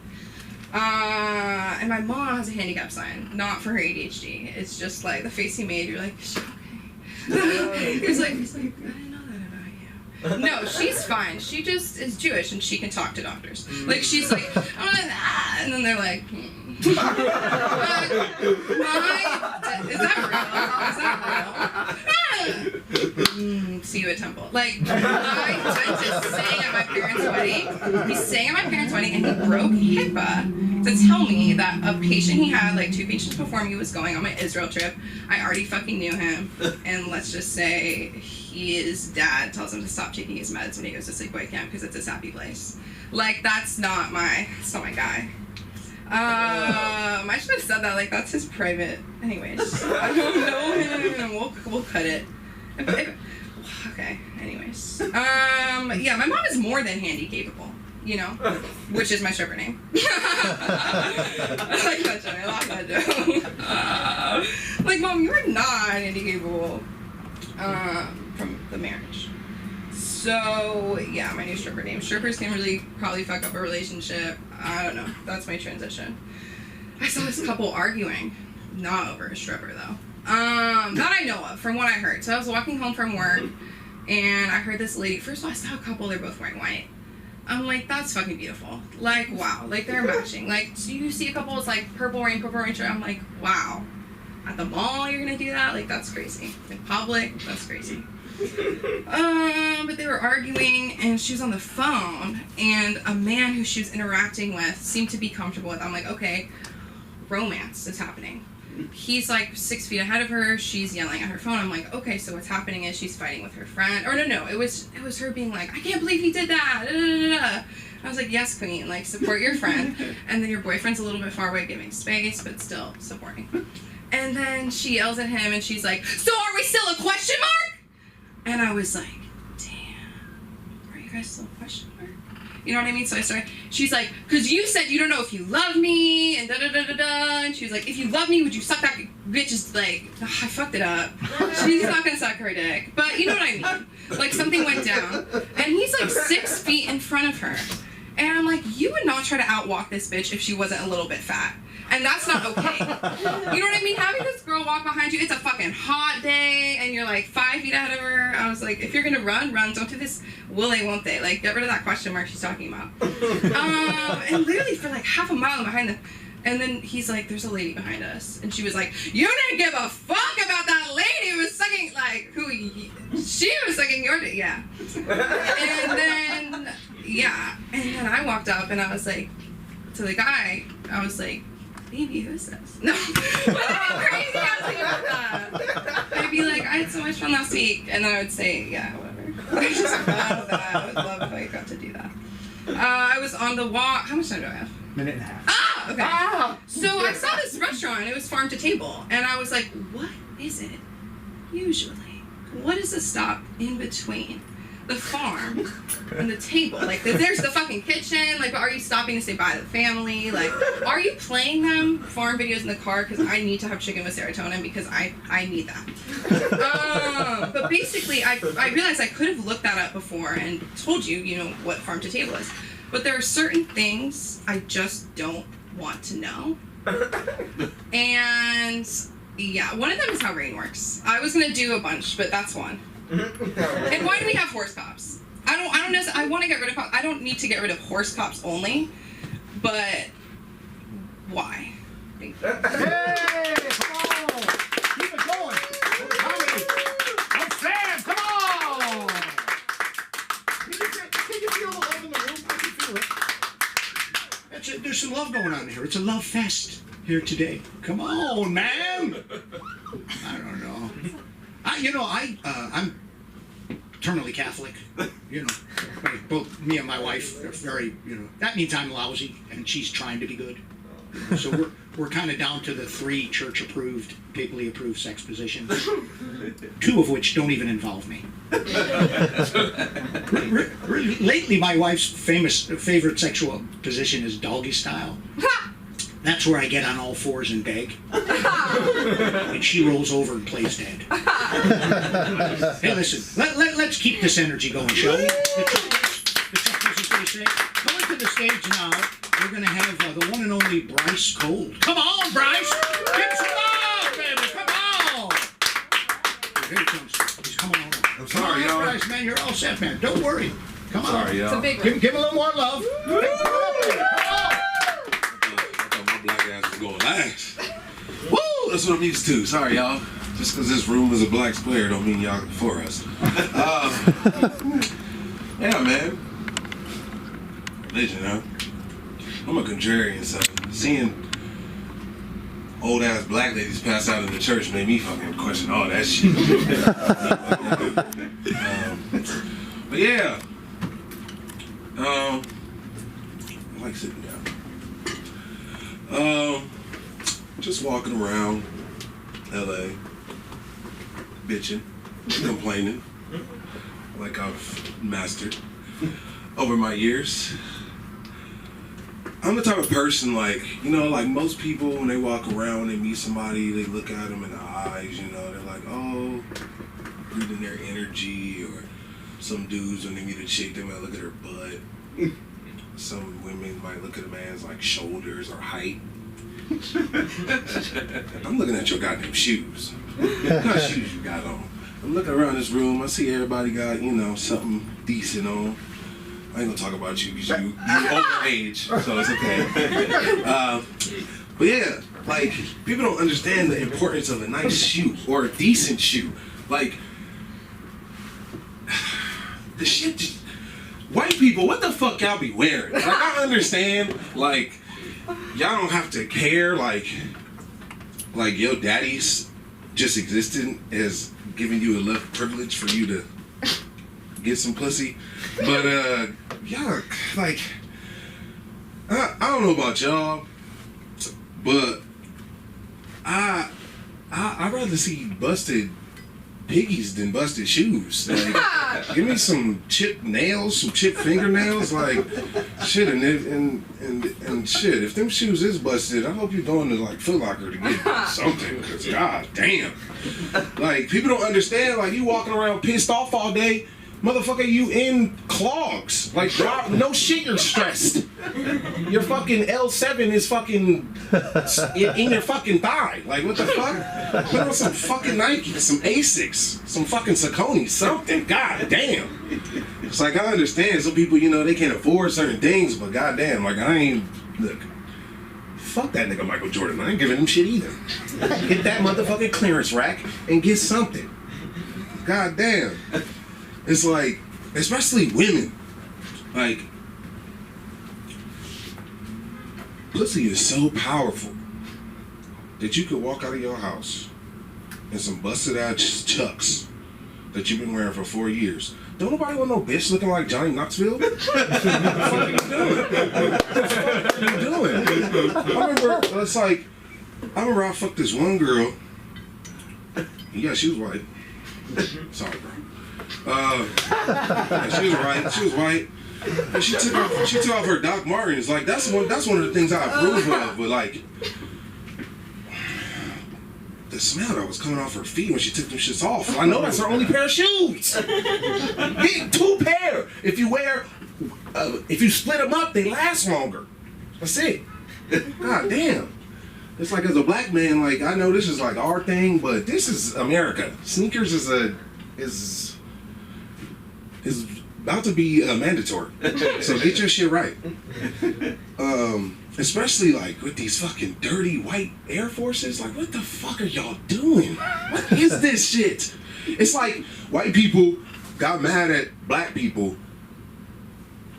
And my mom has a handicap sign, not for her ADHD. It's just like the face he made, you're like, is she okay? He's like, I didn't know that about you. No, she's fine. She just is Jewish and she can talk to doctors. Like, she's like, and then they're like, is that real? See you at temple. Like, I went to sing at my parents' wedding. He sang at my parents' wedding and he broke HIPAA to tell me that a patient he had, like 2 patients before me, was going on my Israel trip. I already fucking knew him. And let's just say his dad tells him to stop taking his meds when he goes to sleepaway camp because it's a sappy place. Like, that's not my guy. I should have said that, like, that's his private. Anyways, I don't know him. We'll cut it. Okay, anyways. Yeah, my mom is more than handy capable, you know, which is my stripper name. I like that joke. I love that joke. Like, Mom, you are not handy capable from the marriage. So, yeah, my new stripper name. Strippers can really probably fuck up a relationship. I don't know. That's my transition. I saw this couple arguing. Not over a stripper, though. That I know of, from what I heard. So I was walking home from work, and I heard this lady. First of all, I saw a couple. They're both wearing white. I'm like, that's fucking beautiful. Like, wow. Like, they're matching. Like, so you see a couple, it's like purple rain shirt. I'm like, wow. At the mall, you're gonna do that? Like, that's crazy. In public, that's crazy. But they were arguing, and she was on the phone, and a man who she was interacting with seemed to be comfortable with. I'm like, okay, romance is happening. He's like 6 feet ahead of her. She's yelling at her phone. I'm like, okay, so what's happening is she's fighting with her friend. Or no, it was her being like, I can't believe he did that. Da, da, da, da. I was like, yes, queen, like, support your friend. And then your boyfriend's a little bit far away, giving space, but still supporting. And then she yells at him, and she's like, so are we still a question mark? And I was like, damn, are you guys still a question mark? You know what I mean? So I started, she's like, because you said you don't know if you love me, and da-da-da-da-da. And she was like, if you love me, would you suck that bitch's, like, I fucked it up. She's not going to suck her dick. But you know what I mean? Like, something went down. And he's, like, 6 feet in front of her. And I'm like, you would not try to outwalk this bitch if she wasn't a little bit fat. And that's not okay. You know what I mean? Having this girl walk behind you, it's a fucking hot day, and you're like 5 feet ahead of her. I was like, if you're gonna run. Don't do this will they, won't they? Like, get rid of that question mark she's talking about. And literally for like half a mile behind them. And then he's like, there's a lady behind us. And she was like, you didn't give a fuck about that lady who was sucking, like, she was sucking your dick. Yeah. And then, yeah. And then I walked up, and I was like, to the guy, I was like, baby, who is this? No. But how crazy I was thinking about that. I'd be like, I had so much fun last week. And then I would say, yeah, whatever. I just love that. I would love if I got to do that. I was on the walk. How much time do I have? Minute and a half. Ah, okay. Ah. So I saw this restaurant. It was farm to table. And I was like, what is it usually? What is the stop in between the farm and the table? Like, there's the fucking kitchen. Like, are you stopping to say bye to the family? Like, are you playing them farm videos in the car? Because I need to have chicken with serotonin because I need that. But basically, I realized I could have looked that up before and told you, you know, what farm to table is. But there are certain things I just don't want to know. And yeah, one of them is how rain works. I was gonna do a bunch, but that's one. And why do we have horse cops? I don't necessarily, I want to get rid of cops. I don't need to get rid of horse cops only, but why? Thank you. Hey, come on! Keep it going! Comedy! Let's Sam, come on! Can you feel the love in the room? I can feel it. It's a love fest here today. Come on, man. I don't know. I'm eternally Catholic. Both me and my wife are very, that means I'm lousy and she's trying to be good. So we're kind of down to the 3 church-approved, papally approved sex positions, 2 of which don't even involve me. Lately, my wife's favorite sexual position is doggy style. That's where I get on all fours and beg. And she rolls over and plays dead. Hey, listen, let's keep this energy going, shall we? The chuckles, as they say. Going to the stage now, we're going to have the one and only Bryce Cold. Come on, Bryce! Give some love, baby! Come on! Here he comes. He's coming on. I'm sorry, Come on, y'all. Bryce, man, you're all set, man. Don't worry. Come on. Sorry, It's a y'all. big Give one. him a little more love. Come on. I thought my black ass was going last. Woo! That's what I'm used to. Sorry, y'all. Just because this room is a black square don't mean y'all for us. Yeah, man. Religion, huh? I'm a contrarian, so seeing old ass black ladies pass out in the church made me fucking question all that shit. But yeah, I like sitting down. Just walking around LA, bitching, complaining, like I've mastered over my years. I'm the type of person, like most people, when they walk around, when they meet somebody, they look at them in the eyes, they're like, oh, reading their energy. Or some dudes, when they meet a chick, they might look at her butt. Some women might look at a man's, like, shoulders or height. I'm looking at your goddamn shoes. What kind of shoes you got on? I'm looking around this room, I see everybody got, something decent on. I ain't gonna talk about you because you overage, so it's okay. But yeah, like, people don't understand the importance of a nice shoe or a decent shoe. Like, the shit just, white people, what the fuck y'all be wearing? Like, I understand, like, y'all don't have to care, like your daddy's just existing as giving you enough privilege for you to get some pussy. But, y'all, like, I don't know about y'all, but I'd rather see busted piggies than busted shoes. Like, give me some chipped nails, some chipped fingernails, like, shit, and shit, if them shoes is busted, I hope you're going to, like, Foot Locker to get something, because god damn. Like, people don't understand, like, you walking around pissed off all day, motherfucker, you in clogs. Like, no shit, you're stressed. Your fucking L7 is fucking in your fucking thigh. Like, what the fuck? Put on some fucking Nike, some Asics, some fucking Saucony, something. God damn. It's like, I understand some people, they can't afford certain things, but goddamn, like, look, fuck that nigga Michael Jordan. I ain't giving him shit either. Hit that motherfucking clearance rack and get something. God damn. It's like, especially women, like, pussy is so powerful that you could walk out of your house in some busted ass chucks that you've been wearing for 4 years. Don't nobody want no bitch looking like Johnny Knoxville? What the fuck are you doing? What the fuck are you doing? I remember I fucked this one girl. Yeah, she was white. Sorry, bro. Yeah, she was white. And she took off her Doc Martens. Like, that's one of the things I approve of, but like, the smell that was coming off her feet when she took them shits off. I know that's her only pair of shoes. Get 2 pair. If you split them up, they last longer. That's it. God damn. It's like, as a black man, like, I know this is like our thing, but this is America. Sneakers is about to be mandatory. So get your shit right. Especially like with these fucking dirty white Air Forces. Like, what the fuck are y'all doing? What is this shit? It's like white people got mad at black people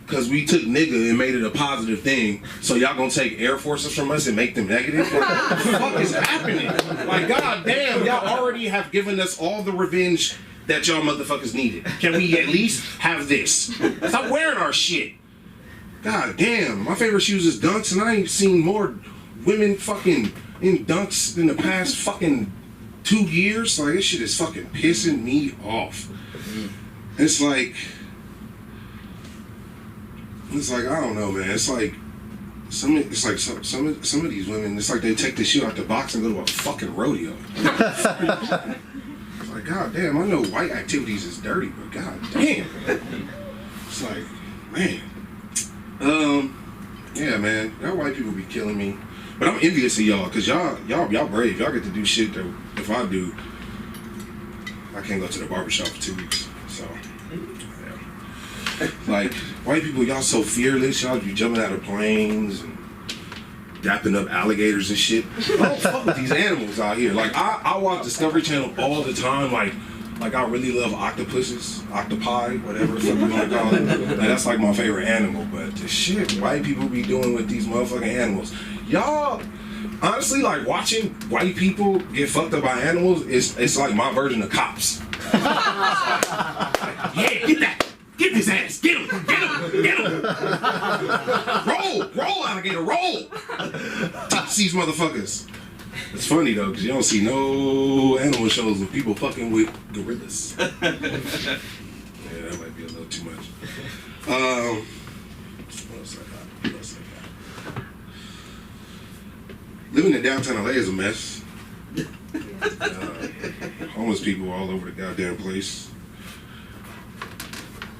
because we took nigga and made it a positive thing, so y'all gonna take Air Forces from us and make them negative? Like, what the fuck is happening? Like, god damn, y'all already have given us all the revenge that y'all motherfuckers needed. Can we at least have this? Stop wearing our shit. God damn, my favorite shoes is Dunks, and I ain't seen more women fucking in Dunks in the past fucking 2 years. Like, this shit is fucking pissing me off. It's like, I don't know, man. It's like some of these women, it's like they take the shoe out the box and go to a fucking rodeo. It's like, god damn, I know white activities is dirty, but god damn. It's like, man. Yeah, man. Y'all white people be killing me. But I'm envious of y'all, cause y'all brave. Y'all get to do shit that if I do, I can't go to the barbershop for 2 weeks. So, yeah. Like, white people, y'all so fearless. Y'all be jumping out of planes and dapping up alligators and shit. I don't fuck with these animals out here. Like, I watch Discovery Channel all the time. Like I really love octopuses, octopi, whatever the fuck you want to call it. Like, that's like my favorite animal. But the shit white people be doing with these motherfucking animals, y'all, honestly, like watching white people get fucked up by animals, it's like my version of Cops. Yeah, get that. Get his ass. Get him. Get him. Get him. Roll, alligator, roll. Teach these motherfuckers. It's funny though, because you don't see no animal shows with people fucking with gorillas. Yeah, that might be a little too much. What else I got? Living in downtown LA is a mess. Homeless people all over the goddamn place.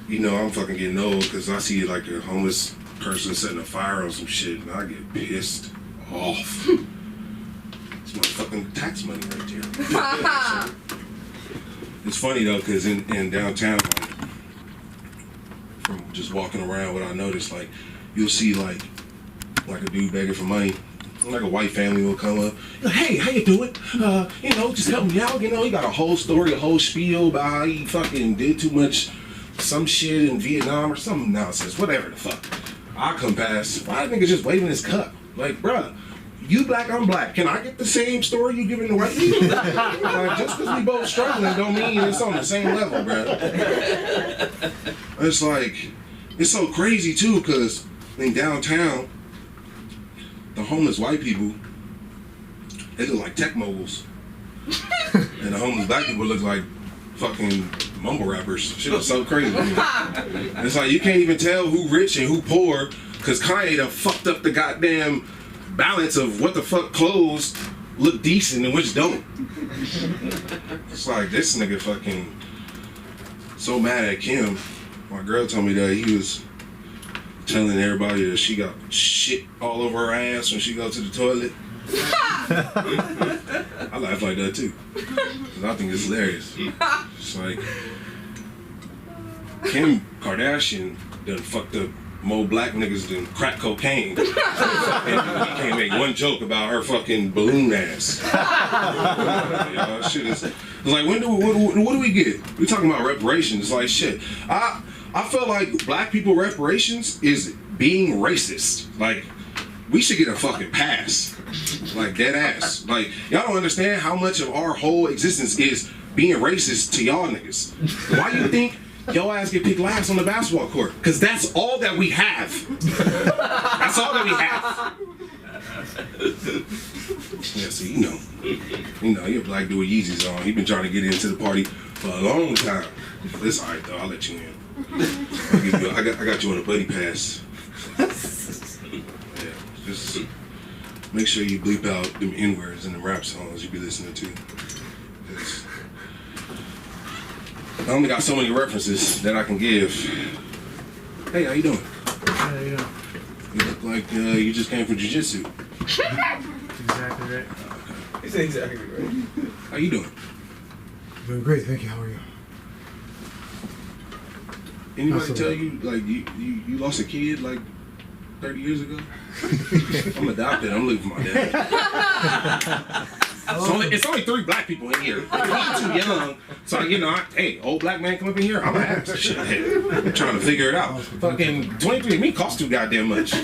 You know, I'm fucking getting old because I see like a homeless person setting a fire on some shit and I get pissed off. It's my fucking tax money right there. It's funny though, because in downtown, like, from just walking around, what I noticed, like, you'll see like a dude begging for money. Like a white family will come up, hey, how you doing? You know, just help me out. You know, he got a whole story, a whole spiel about how he fucking did too much, some shit in Vietnam or some nonsense, whatever the fuck. I come past, why that nigga just waving his cup? Like, bruh, you black, I'm black. Can I get the same story you giving to white people? Like, just because we both struggling don't mean it's on the same level, bruh. It's like, it's so crazy too, because in downtown, the homeless white people, they look like tech moguls. And the homeless black people look like fucking mumble rappers. Shit is so crazy to me. It's like you can't even tell who rich and who poor, because Kanye done fucked up the goddamn balance of what the fuck clothes look decent and which don't. It's like this nigga fucking so mad at Kim. My girl told me that he was telling everybody that she got shit all over her ass when she go to the toilet. I laugh like that too, because I think it's hilarious. It's like Kim Kardashian done fucked up more black niggas than crack cocaine. And he can't make one joke about her fucking balloon ass. Y'all, shit is, it's like, what do we get? We talking about reparations. It's like, shit. I feel like black people reparations is being racist. Like, we should get a fucking pass. Like, dead ass. Like, y'all don't understand how much of our whole existence is being racist to y'all niggas. Why you think your ass get picked last on the basketball court? Because that's all that we have. That's all that we have. Yeah, see, you know, you're a black dude with Yeezys on. He been trying to get into the party for a long time. It's alright though, I'll let you in. I got you on a buddy pass. Yeah, just make sure you bleep out them N-words in the rap songs you be listening to. I only got so many references that I can give. Hey, how you doing? Yeah. You look like you just came from jiu-jitsu. Exactly right. Okay. He's exactly right. How you doing? Doing great, thank you. How are you? Anybody That's tell all you like you lost a kid like 30 years ago. I'm adopted. I'm living with my dad. It's only 3 black people in here. I'm too young. So, hey, old black man come up in here, I'm gonna ask. Shit, I'm trying to figure it out. Fucking 23andMe costs too goddamn much.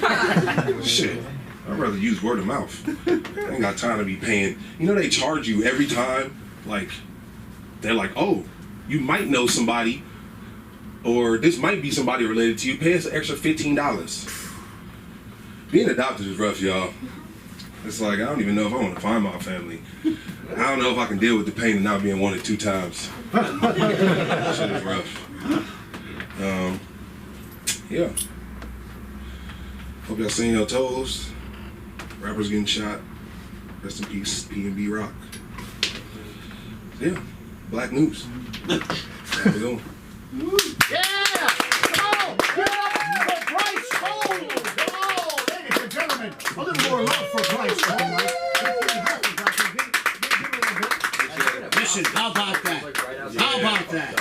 Shit. I'd rather use word of mouth. I ain't got time to be paying. They charge you every time. Like, they're like, oh, you might know somebody, or this might be somebody related to you. Pay us an extra $15. Being adopted is rough, y'all. It's like, I don't even know if I want to find my family. I don't know if I can deal with the pain of not being wanted 2 times. That shit is rough. Yeah. Hope y'all seen your toes. Rappers getting shot. Rest in peace, P&B Rock. Yeah, black news. How we doing? Yeah! Come on! Give it up for Bryce Cole! Come on, ladies and gentlemen. A little more love for Bryce Cole, right? Listen, how about that? How about that?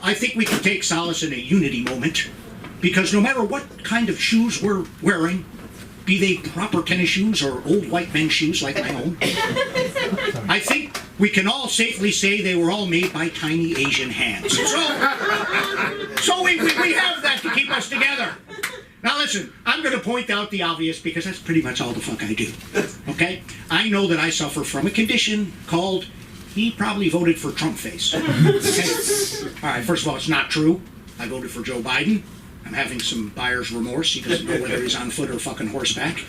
I think we can take solace in a unity moment, because no matter what kind of shoes we're wearing, be they proper tennis shoes or old white men's shoes like my own, I think we can all safely say they were all made by tiny Asian hands. So we have that to keep us together. Now listen, I'm going to point out the obvious because that's pretty much all the fuck I do. Okay? I know that I suffer from a condition called, he probably voted for Trump face. Okay? All right, first of all, it's not true. I voted for Joe Biden. I'm having some buyer's remorse. He doesn't know whether he's on foot or fucking horseback.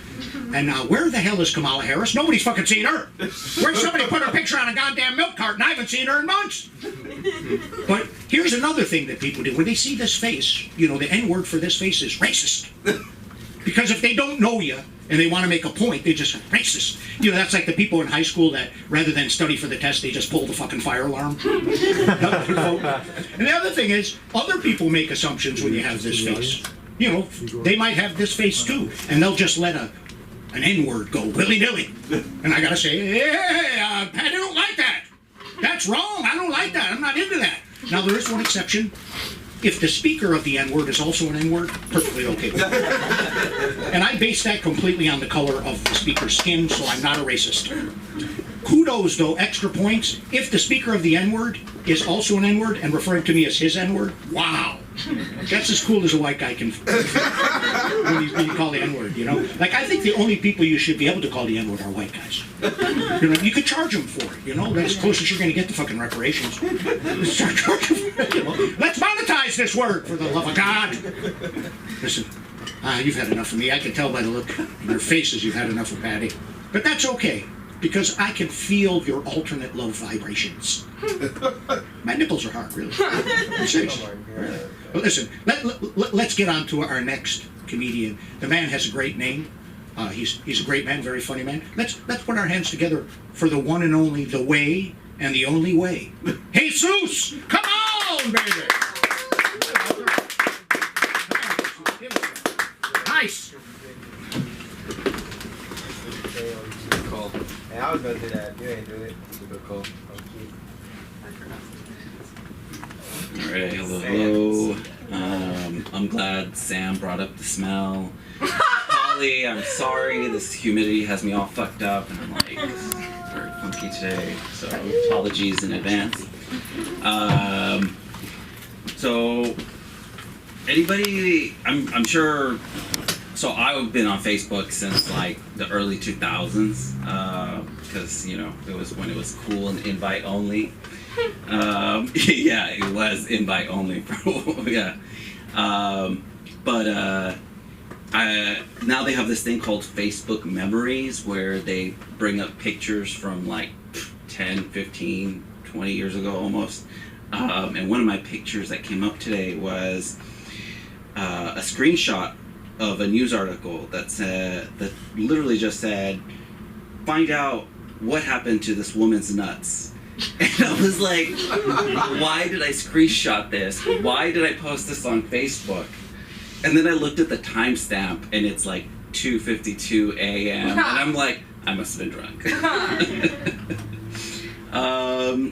And where the hell is Kamala Harris? Nobody's fucking seen her. Where's somebody put her picture on a goddamn milk carton? I haven't seen her in months. But here's another thing that people do. When they see this face, the N-word for this face is racist. Because if they don't know you and they want to make a point, they just racist. That's like the people in high school that rather than study for the test, they just pull the fucking fire alarm. And the other thing is, other people make assumptions when you have this face. They might have this face too, and they'll just let an N-word go willy-nilly. And I gotta say, hey, I don't like that. That's wrong. I don't like that. I'm not into that. Now, there is one exception. If the speaker of the N-word is also an N-word, perfectly okay with it. And I base that completely on the color of the speaker's skin, so I'm not a racist. Kudos, though, extra points. If the speaker of the N-word is also an N-word and referring to me as his N-word, wow. That's as cool as a white guy can when you call the N-word, Like, I think the only people you should be able to call the N-word are white guys. You could charge them for it, That's as close as you're going to get to fucking reparations. Start charging for it, Let's monetize this word, for the love of God. Listen, you've had enough of me. I can tell by the look on your faces you've had enough of Patty. But that's okay, because I can feel your alternate love vibrations. My nipples are hard, really. I'm serious. But listen, let's get on to our next comedian. The man has a great name. He's a great man, very funny man. Let's put our hands together for the one and only, the way and the only way. Jesus! Come on, baby! Nice! Cool. Hey, I was gonna do that. You ain't do it. Super cool. Alright, hello. I'm glad Sam brought up the smell. Holly, I'm sorry, this humidity has me all fucked up and I'm like very funky today, so apologies in advance. So anybody, I'm sure, so I've been on Facebook since like the early 2000s, because it was when it was cool and invite only. Yeah, it was invite only. Yeah. But now they have this thing called Facebook Memories where they bring up pictures from like 10, 15, 20 years ago almost. And one of my pictures that came up today was a screenshot of a news article that literally just said, find out what happened to this woman's nuts. And I was like, why did I screenshot this? Why did I post this on Facebook? And then I looked at the timestamp and it's like 2:52 a.m. And I'm like, I must have been drunk.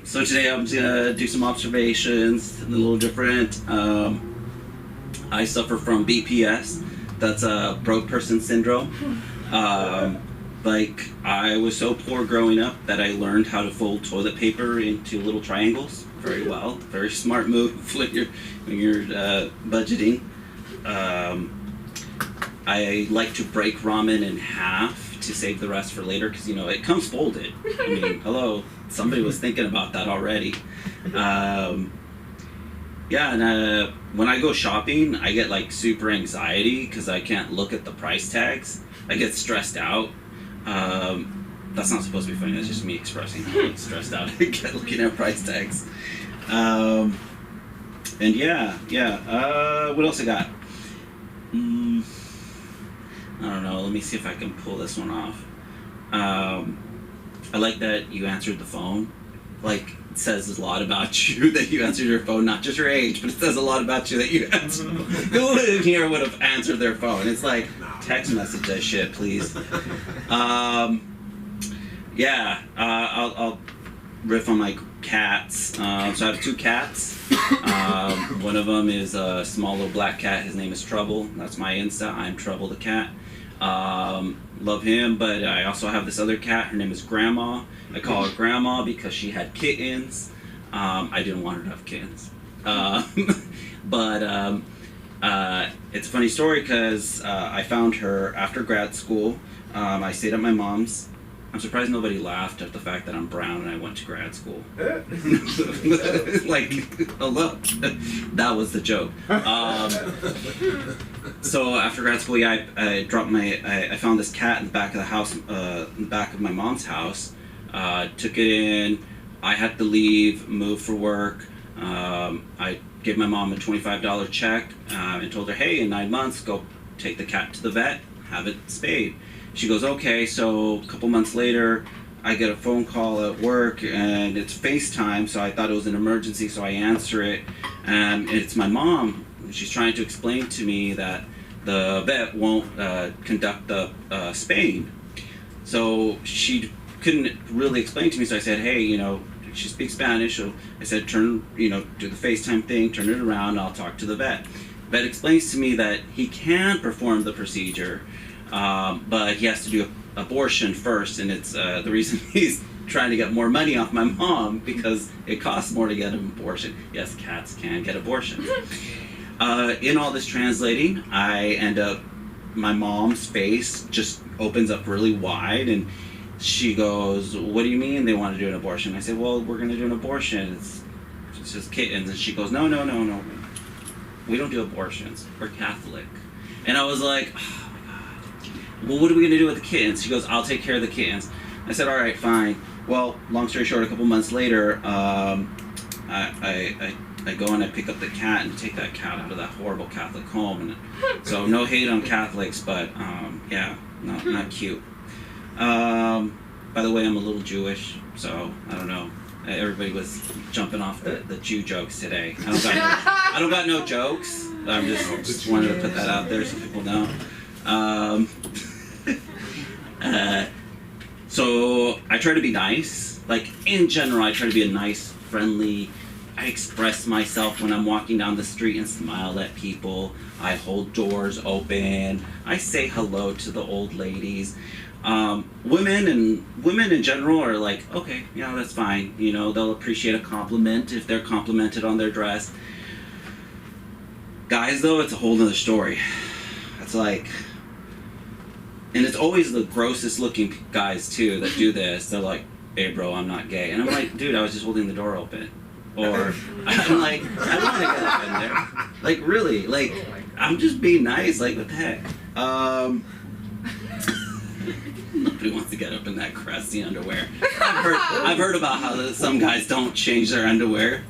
So today I'm gonna do some observations, a little different. I suffer from BPS, That's a broke person syndrome. Like, I was so poor growing up that I learned how to fold toilet paper into little triangles very well. Very smart move when you're budgeting. I like to break ramen in half to save the rest for later because, you know, it comes folded. I mean, hello, somebody was thinking about that already. Yeah, and when I go shopping, I get like super anxiety because I can't look at the price tags. I get stressed out. That's not supposed to be funny. That's just me expressing how I'm stressed out. I get looking at price tags. And yeah. What else I got? I don't know. Let me see if I can pull this one off. I like that you answered the phone. Like, it says a lot about you that you answered your phone, not just your age, but it says a lot about you that you answered. Who in here would have answered their phone? It's like, text message that shit, please. I'll riff on my cats. So I have 2 cats. One of them is a small little black cat. His name is Trouble. That's my Insta. I'm Trouble the cat. Love him, but I also have this other cat. Her name is Grandma. I call her Grandma because she had kittens. I didn't want her to have kittens. But it's a funny story because I found her after grad school. I stayed at my mom's. I'm surprised nobody laughed at the fact that I'm brown and I went to grad school. Like, hello. That was the joke. So after grad school, yeah, I dropped I found this cat in the back of the house, in the back of my mom's house. Took it in. I had to leave, move for work. I gave my mom a $25 check and told her, hey, in 9 months, go take the cat to the vet, have it spayed. She goes, okay. So a couple months later, I get a phone call at work and it's FaceTime, so I thought it was an emergency, so I answer it. And it's my mom. She's trying to explain to me that the vet won't conduct the spaying. So she couldn't really explain to me, so I said, hey, you know, she speaks Spanish, so I said, do the FaceTime thing, turn it around, I'll talk to the vet. Vet explains to me that he can perform the procedure, but he has to do abortion first, and it's the reason he's trying to get more money off my mom because it costs more to get an abortion. Yes, cats can get abortions. In all this translating, I end up, my mom's face just opens up really wide, and she goes, what do you mean they want to do an abortion? I said, well, we're going to do an abortion. It's just kittens. And she goes, no. We don't do abortions. We're Catholic. And I was like, oh my God. Well, what are we going to do with the kittens? She goes, I'll take care of the kittens. I said, all right, fine. Well, long story short, a couple months later, I go and I pick up the cat and take that cat out of that horrible Catholic home. And so no hate on Catholics, but yeah, not cute. By the way, I'm a little Jewish, so I don't know. Everybody was jumping off the Jew jokes today. I don't got no jokes. I'm just wanted to put that out there so people know. So I try to be nice. Like, in general, I try to be a nice, friendly. I express myself when I'm walking down the street and smile at people. I hold doors open. I say hello to the old ladies. Women in general are like, okay, yeah, that's fine. You know, they'll appreciate a compliment if they're complimented on their dress. Guys, though, it's a whole nother story. It's like, and it's always the grossest looking guys too that do this. They're like, hey bro, I'm not gay. And I'm like, dude, I was just holding the door open. Or I'm like, I don't want to get up in there. Like, really, like, I'm just being nice. Like, what the heck? Nobody wants to get up in that crusty underwear. I've heard about how some guys don't change their underwear.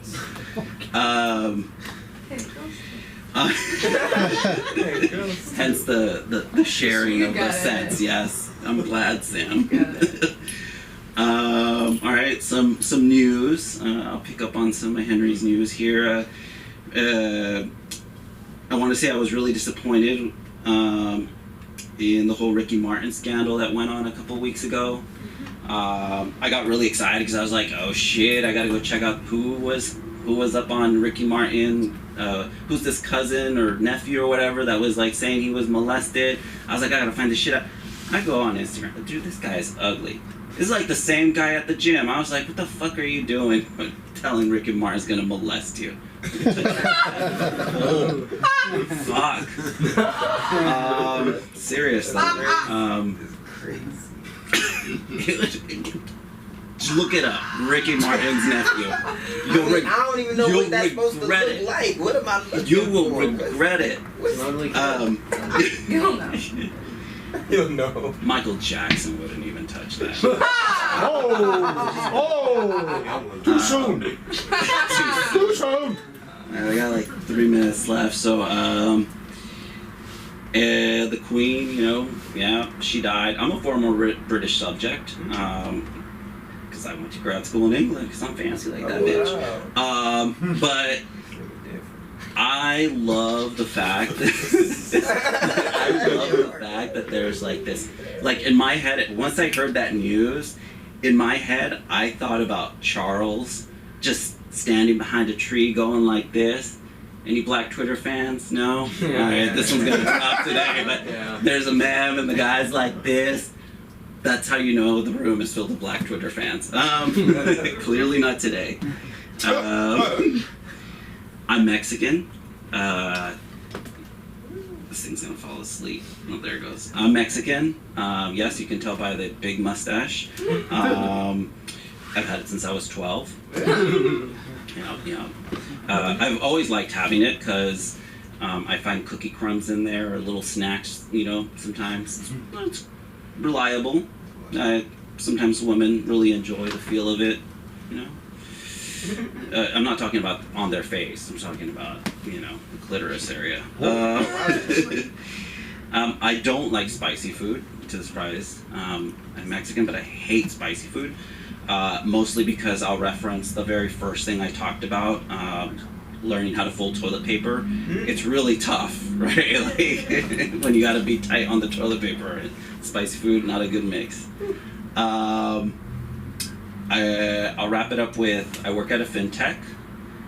Hence the sharing of the sets. Yes, I'm glad, Sam. All right, some news. I'll pick up on some of Henry's news here. I want to say I was really disappointed in the whole Ricky Martin scandal that went on a couple weeks ago. I got really excited because I was like, oh shit, I gotta go check out who who was up on Ricky Martin, who's this cousin or nephew or whatever that was like saying he was molested. I was like, I gotta find this shit out. I go on Instagram, dude, this guy is ugly. This is like the same guy at the gym. I was like, what the fuck are you doing telling Ricky Martin's gonna molest you? Oh, fuck. Seriously. Just look it up. Ricky Martin's nephew. I don't even know what that's supposed to look it. like. What am I looking You will for? regret it. You don't know. You'll know. Michael Jackson wouldn't even touch that. Too soon. Too soon. I got like 3 minutes left, so the Queen, you know, yeah, she died. I'm a former British subject, because I went to grad school in England, because I'm fancy like that bitch. But I love the fact that there's like this, like in my head, once I heard that news, in my head, I thought about Charles just standing behind a tree going like this. Any Black Twitter fans? No? Alright, this one's gonna top today, but there's a meme and the guy's like this. That's how you know the room is filled with Black Twitter fans. Clearly not today. I'm Mexican. This thing's gonna fall asleep. Oh, there it goes. I'm Mexican. Yes, you can tell by the big mustache. I've had it since I was 12. I've always liked having it because I find cookie crumbs in there or little snacks, you know, sometimes. It's reliable. Sometimes women really enjoy the feel of it, you know. I'm not talking about on their face. I'm talking about, you know, the clitoris area. I don't like spicy food, to the surprise. I'm Mexican, but I hate spicy food. Mostly because I'll reference the very first thing I talked about, learning how to fold toilet paper. It's really tough, right? Like when you gotta be tight on the toilet paper. Spicy food, not a good mix. I'll wrap it up with, I work at a fintech.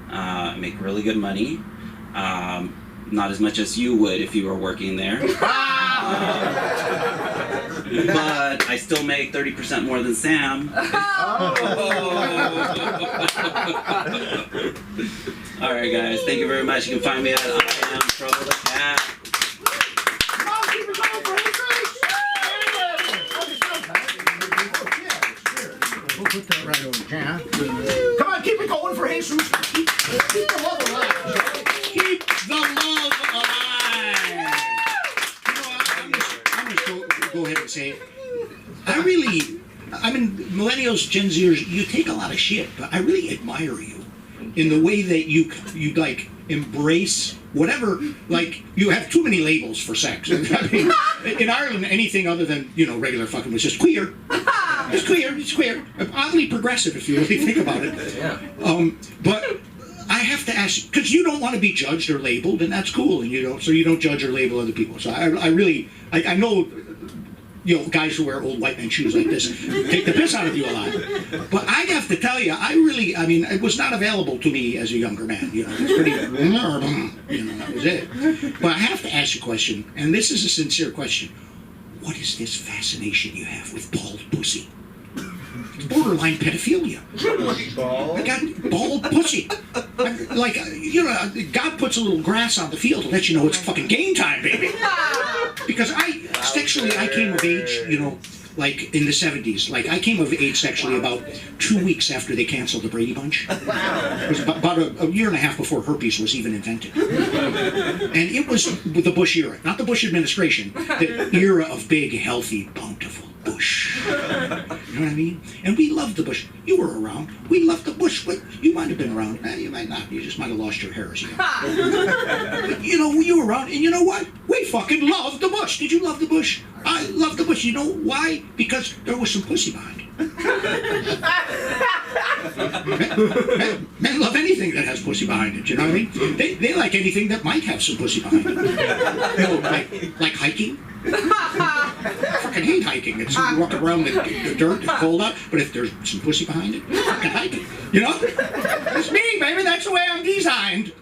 I make really good money. Not as much as you would if you were working there. But I still make 30% more than Sam. Alright guys, thank you very much. You can find me at I Am Trouble the Cat. We'll put that right over here. Come on, keep it going for Jesus. Keep the love alive. Keep the love alive. You know, I'm just go ahead and say, I mean, millennials, Gen Zers, you take a lot of shit, but I really admire you in the way that you like embrace whatever, like, you have too many labels for sex. I mean, in Ireland, anything other than, you know, regular fucking was just queer. It's queer. Oddly progressive if you really think about it. But I have to ask, because you don't want to be judged or labeled, and that's cool, and so you don't judge or label other people. So I know, you know, guys who wear old white man shoes like this take the piss out of you a lot. But I have to tell you, I mean, it was not available to me as a younger man. You know, it's pretty, you know, that was it. But I have to ask you a question, and this is a sincere question. What is this fascination you have with bald pussy? It's borderline pedophilia. I got bald pussy. Like, you know, God puts a little grass on the field to let you know it's fucking game time, baby. Because sexually, I came of age, you know, like in the 70s. Like, I came of age sexually about 2 weeks after they canceled the Brady Bunch. Wow. It was about a year and a half before herpes was even invented. And it was the Bush era, not the Bush administration, the era of big, healthy, bountiful Bush. You know what I mean? And we loved the Bush. You were around. We loved the Bush. You might have been around. You might not. You just might have lost your hair as you go. But, you know, you were around, and you know what? We fucking loved the Bush. Did you love the Bush? I loved the Bush. You know why? Because there was some pussy behind it. Men love anything that has pussy behind it. You know what I mean? They like anything that might have some pussy behind it. You know, like hiking. I fucking hate hate hiking. It's you walk around the dirt, it's cold out, but if there's some pussy behind it, fucking hike it. You know? It's me, baby. That's the way I'm designed.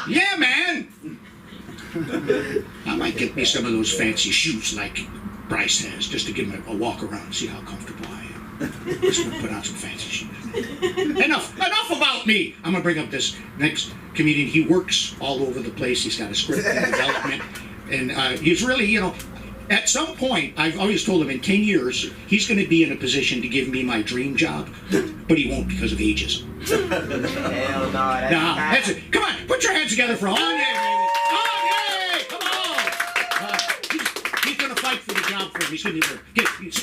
Yeah, man. I might get me some of those fancy shoes like Bryce has, just to give him a walk around, see how comfortable I am. Just gonna put on some fancy shoes. Enough about me. I'm gonna bring up this next comedian. He works all over the place. He's got a script in development, and he's really, you know, at some point, I've always told him in 10 years, he's going to be in a position to give me my dream job, but he won't because of ageism. Hell no, That's it. Come on, put your hands together for Anye, baby. Anye, come on. He's going to fight for the job for him. He's going to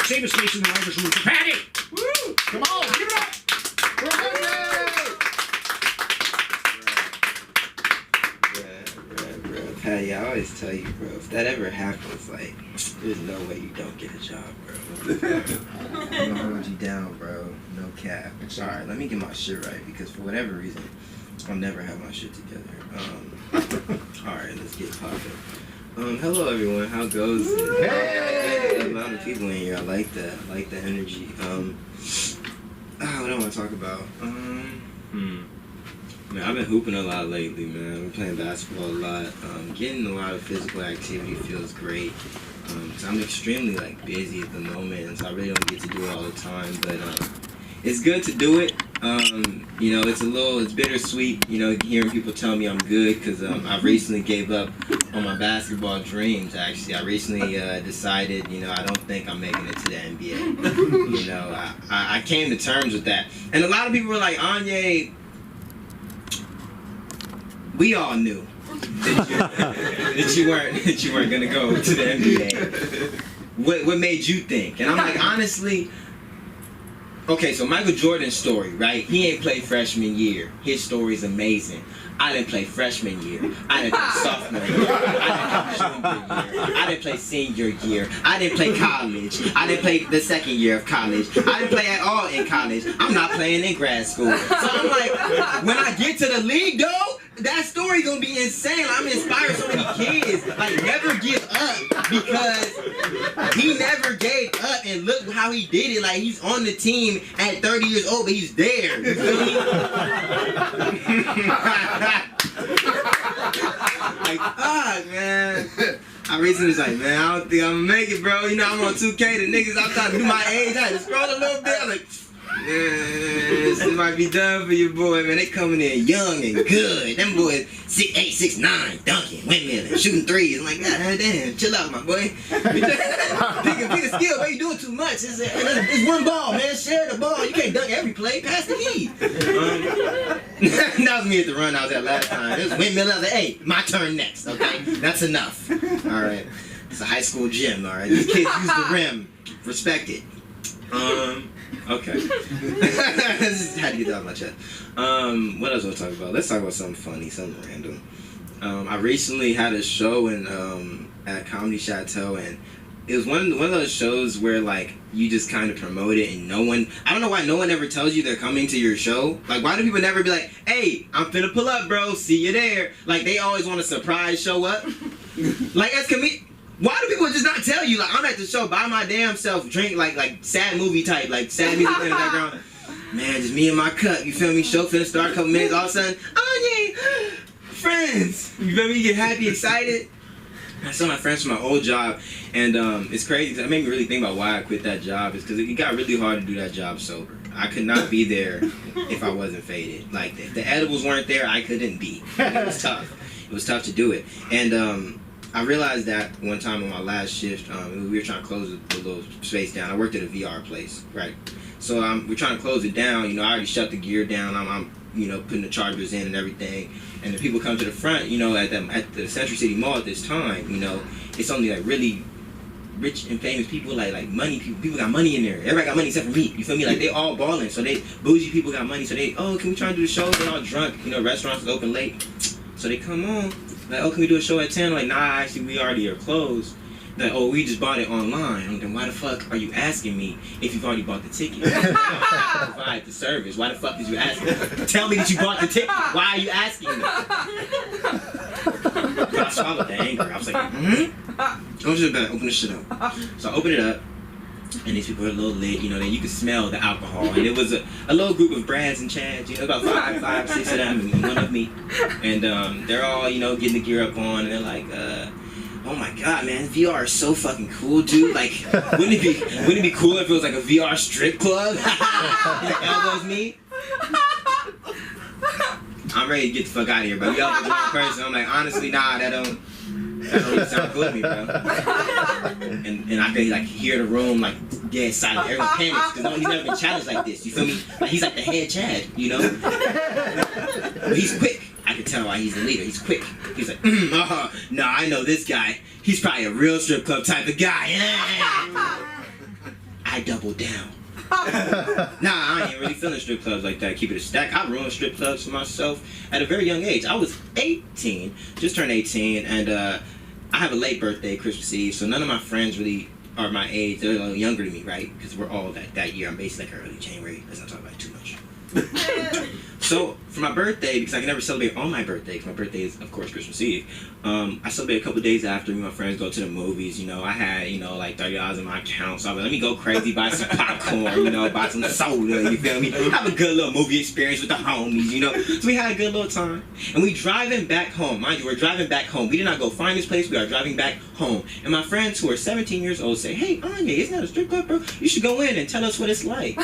save a space in the writer's room for Patty. Woo! Come on, give it up for Anye! Patty, I always tell you, bro, if that ever happens, like, there's no way you don't get a job, bro. I'm gonna hold you down, bro. No cap. Sorry, let me get my shit right, because for whatever reason, I'll never have my shit together. Alright, let's get popping. Hello everyone, how goes it? Hey! A lot of people in here, I like that. I like the energy. What do I want to talk about? Man, I've been hooping a lot lately, man. I've been playing basketball a lot. Getting a lot of physical activity feels great. So I'm extremely like busy at the moment, and so I really don't get to do it all the time. But it's good to do it. You know, it's bittersweet. You know, hearing people tell me I'm good because I recently gave up on my basketball dreams. Actually, I recently decided, you know, I don't think I'm making it to the NBA. You know, I came to terms with that, and a lot of people were like, Anye. We all knew that you weren't gonna go to the NBA. What made you think? And I'm like, honestly, okay, so Michael Jordan's story, right? He ain't played freshman year. His story's amazing. I didn't play freshman year. I didn't play sophomore year. I didn't play junior year. I didn't play senior year. I didn't play college. I didn't play the second year of college. I didn't play at all in college. I'm not playing in grad school. So I'm like, when I get to the league, though, that story gonna be insane. I'm inspiring so many kids. Like, never give up, because he never gave up, and look how he did it. Like, he's on the team at 30 years old, but he's there. You feel me? Like, fuck, man. I recently was like, man, I don't think I'm gonna make it, bro. You know, I'm on 2K. The niggas, I'm trying to do my age. I had to scroll a little bit. I'm like, this might be done for you, boy, man. They coming in young and good. Them boys 6'8", 6'9", dunking, windmilling, shooting threes. I'm like, God damn, chill out, my boy. Pick a skill, but you doing too much. It's one ball, man. Share the ball. You can't dunk every play. Pass the key. That was me at the run I was at last time. It was windmilling. I was like, hey, my turn next, okay? That's enough. All right. It's a high school gym, all right? These kids use the rim. Respect it. Okay. Just had to get that off my chest. What else want to talk about? Let's talk about something funny, something random. I recently had a show at Comedy Chateau, and it was one of those shows where like you just kind of promote it, and I don't know why no one ever tells you they're coming to your show. Like, why do people never be like, hey, I'm finna pull up, bro, see you there? Like, they always want a surprise show up. Like, as why do people just not tell you, like, I'm at the show by my damn self, drink, like sad movie type, like sad music in the background. Man, just me and my cup, you feel me? Show finna start a couple minutes, all of a sudden, oh yeah, friends. You feel me? You get happy, excited. I saw my friends from my old job, and it's crazy, because it made me really think about why I quit that job, is because it got really hard to do that job sober. I could not be there if I wasn't faded. Like, if the edibles weren't there, I couldn't be. It was tough. It was tough to do it. And I realized that one time on my last shift, we were trying to close the little space down. I worked at a VR place, right? So we're trying to close it down. You know, I already shut the gear down. I'm you know, putting the chargers in and everything. And the people come to the front, you know, at the Century City Mall at this time, you know, it's only like really rich and famous people, like money people. People got money in there. Everybody got money except for me. You feel me? Like, they all balling. So bougie people got money. So can we try and do the show? They're all drunk. You know, restaurants is open late. So they come on. Like, can we do a show at 10? I'm like, nah, actually, we already are closed. Like, we just bought it online. I'm like, why the fuck are you asking me if you've already bought the ticket? Provide the service. Why the fuck did you ask me? Tell me that you bought the ticket. Why are you asking me? But I swallowed the anger. I was like, Go to the back, open this shit up. So I opened it up, and these people were a little lit, you know, then you could smell the alcohol. And it was a little group of Brads and Chads, you know, about five, six of them, and one of me. And they're all, you know, getting the gear up on, and they're like, oh my god, man, VR is so fucking cool, dude. Like, wouldn't it be cool if it was like a VR strip club? It elbows me. I'm ready to get the fuck out of here, bro. You elbows the wrong person. I'm like, honestly, nah, that don't really sound cool to me, bro. And I could like hear the room like dead silent. Everyone panics because he's never been challenged like this. You feel me? Like he's like the head Chad, you know. But he's quick. I can tell why he's the leader. He's quick. He's like, no, I know this guy. He's probably a real strip club type of guy. I doubled down. Nah, I ain't really feeling strip clubs like that. Keep it a stack. I ruined strip clubs for myself at a very young age. I was 18, just turned 18, and I have a late birthday, Christmas Eve, so none of my friends really are my age. They're a little younger than me, right? Because we're all that year. I'm basically like early January. Let's not talk about it too much. So for my birthday, because I can never celebrate on my birthday, because my birthday is of course Christmas Eve, I celebrate a couple days after. Me and my friends go to the movies. You know, I had like $30 in my account, so I was like, let me go crazy, buy some popcorn, you know, buy some soda. You feel me? Have a good little movie experience with the homies, you know. So we had a good little time, and we driving back home. Mind you, we're driving back home. We did not go find this place. We are driving back home, and my friends who are 17 years old say, "Hey, Anya, isn't that a strip club, bro? You should go in and tell us what it's like."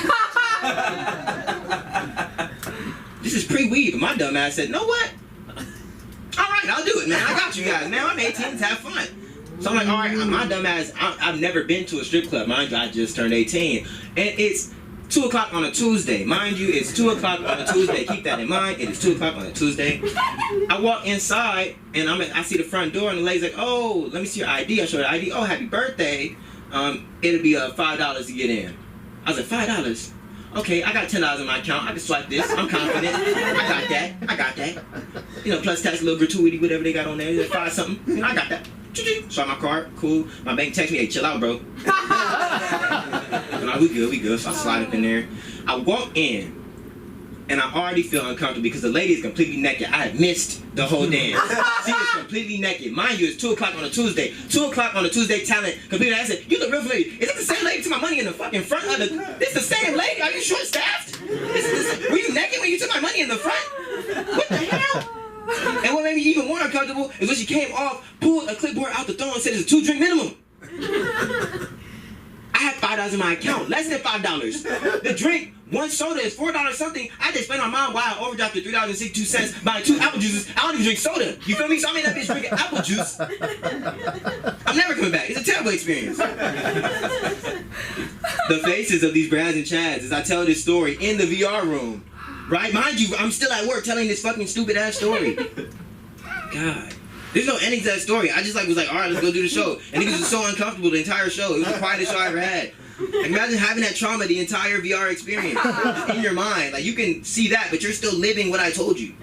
This is pre-weed, but my dumb ass said, "Know what? All right, I'll do it, man. I got you guys, man. I'm 18, let's have fun." So I'm like, all right, my dumb ass, I've never been to a strip club. Mind you, I just turned 18. And it's 2 o'clock on a Tuesday. Mind you, it's 2 o'clock on a Tuesday. Keep that in mind. It is 2 o'clock on a Tuesday. I walk inside, and I see the front door, and the lady's like, "Oh, let me see your ID." I show her the ID. "Oh, happy birthday. It'll be $5 to get in." I was like, $5? Okay, I got $10 in my account. I can swipe this. I'm confident. I got that. You know, plus tax, a little gratuity, whatever they got on there. 5 something. You know, I got that. Swipe my card. Cool. My bank text me, "Hey, chill out, bro." I'm like, we good. So I slide up in there. I walk in, and I already feel uncomfortable because the lady is completely naked. I had missed the whole dance. She is completely naked. Mind you, it's 2 o'clock on a Tuesday. 2 o'clock on a Tuesday, talent completely. I said, "You look real familiar. Is it the same lady who took my money in the fucking front of the... It's the same lady? Are you short-staffed? Were you naked when you took my money in the front? What the hell?" And what made me even more uncomfortable is when she came off, pulled a clipboard out the throw and said it's a 2-drink minimum. I had $5 in my account, less than $5. The drink, one soda is $4 something. I had to explain to my mom why I overdrafted $3.62 buying 2 apple juices. I don't even drink soda. You feel me? So I made that bitch drinking apple juice. I'm never coming back. It's a terrible experience. The faces of these Brads and Chads as I tell this story in the VR room. Right? Mind you, I'm still at work telling this fucking stupid ass story. God. There's no ending to that story. I just was like, all right, let's go do the show. And niggas was so uncomfortable the entire show. It was the quietest show I ever had. Like, imagine having that trauma the entire VR experience. Just in your mind. Like, you can see that, but you're still living what I told you.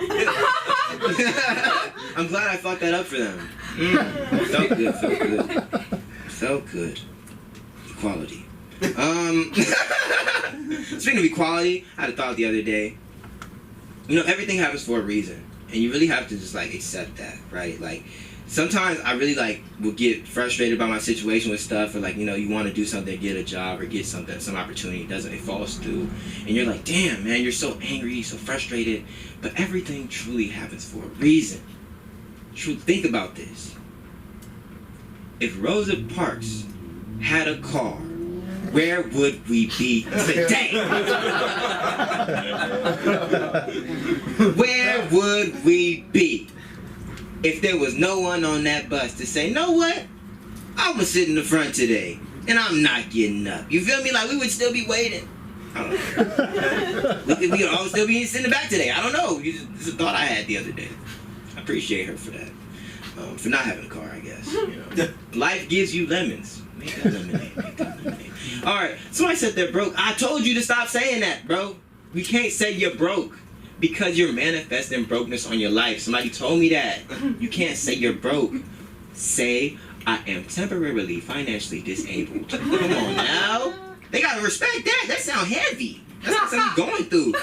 I'm glad I fucked that up for them. Felt good. Equality. Speaking of equality, I had a thought the other day. You know, everything happens for a reason. And you really have to just, accept that, right? Like, sometimes I really, will get frustrated by my situation with stuff, or, you want to do something, get a job, or get something, some opportunity, it falls through. And you're like, damn, man, you're so angry, so frustrated. But everything truly happens for a reason. Think about this. If Rosa Parks had a car, where would we be today? Where would we be if there was no one on that bus to say, "Know what? I'm gonna sit in the front today, and I'm not getting up." You feel me? Like, we would still be waiting. I don't know. We would all still be sitting in the back today. I don't know. It's a thought I had the other day. I appreciate her for that. For not having a car, I guess. You know. Life gives you lemons. Make that lemonade. Alright, somebody said they're broke. I told you to stop saying that, bro. You can't say you're broke because you're manifesting brokenness on your life. Somebody told me that. You can't say you're broke. Say, "I am temporarily financially disabled." Come on now. They gotta respect that. That sounds heavy. That's not something you're going through.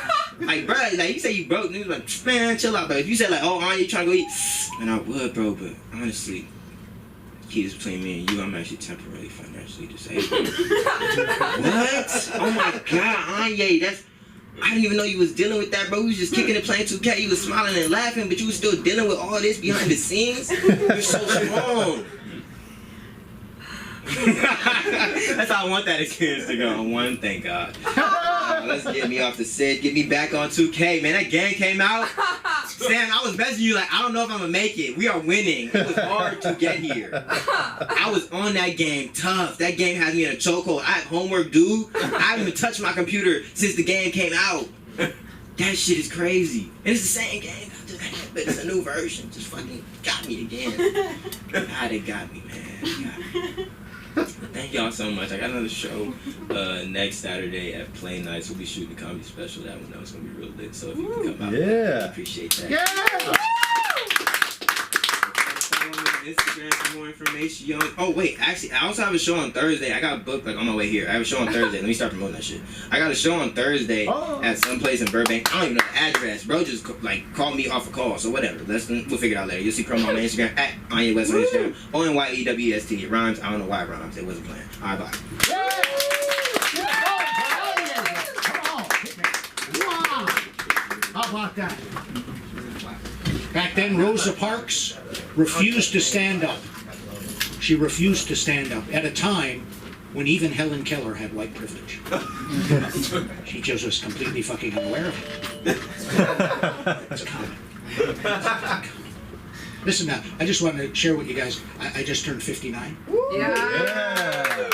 Like, bro, like you say you broke, niggas like, man, chill out, bro. If you said like, oh, Anya, you trying to go eat, and I would, bro, but honestly, keys between me and you, I'm actually temporarily financially disabled. What? Oh my God, Anya, I didn't even know you was dealing with that, bro. You was just kicking and playing 2K. You was smiling and laughing, but you was still dealing with all this behind the scenes. You're so strong. That's how I want that experience to go. One, thank God. Let's get me off the set. Get me back on 2K, man. That game came out. Sam, I was messaging you like, I don't know if I'm gonna make it. We are winning. It was hard to get here. I was on that game tough. That game has me in a chokehold. I have homework due. I haven't even touched my computer since the game came out. That shit is crazy. And it's the same game, but it's a new version. Just fucking got me again. God, it got me, man. Thank y'all so much. I got another show next Saturday at Play Nights. We'll be shooting a comedy special. That one, it's gonna be real lit. So if you can come out, I appreciate that. Instagram for more information. Oh wait, actually, I also have a show on Thursday. I got booked like on my way here. I have a show on Thursday. Let me start promoting that shit. I got a show on Thursday at some place in Burbank. I don't even know the address. Bro just like called me off a call. So whatever. We'll figure it out later. You'll see promo on my Instagram at Anya West on Instagram. ONYEWEST. It rhymes. I don't know why it rhymes. It wasn't planned. All right, bye. How about that? Back then, Rosa Parks refused to stand up. She refused to stand up at a time when even Helen Keller had white privilege. She just was completely fucking unaware of it. It's common. Listen now, I just want to share with you guys, I just turned 59. Yeah.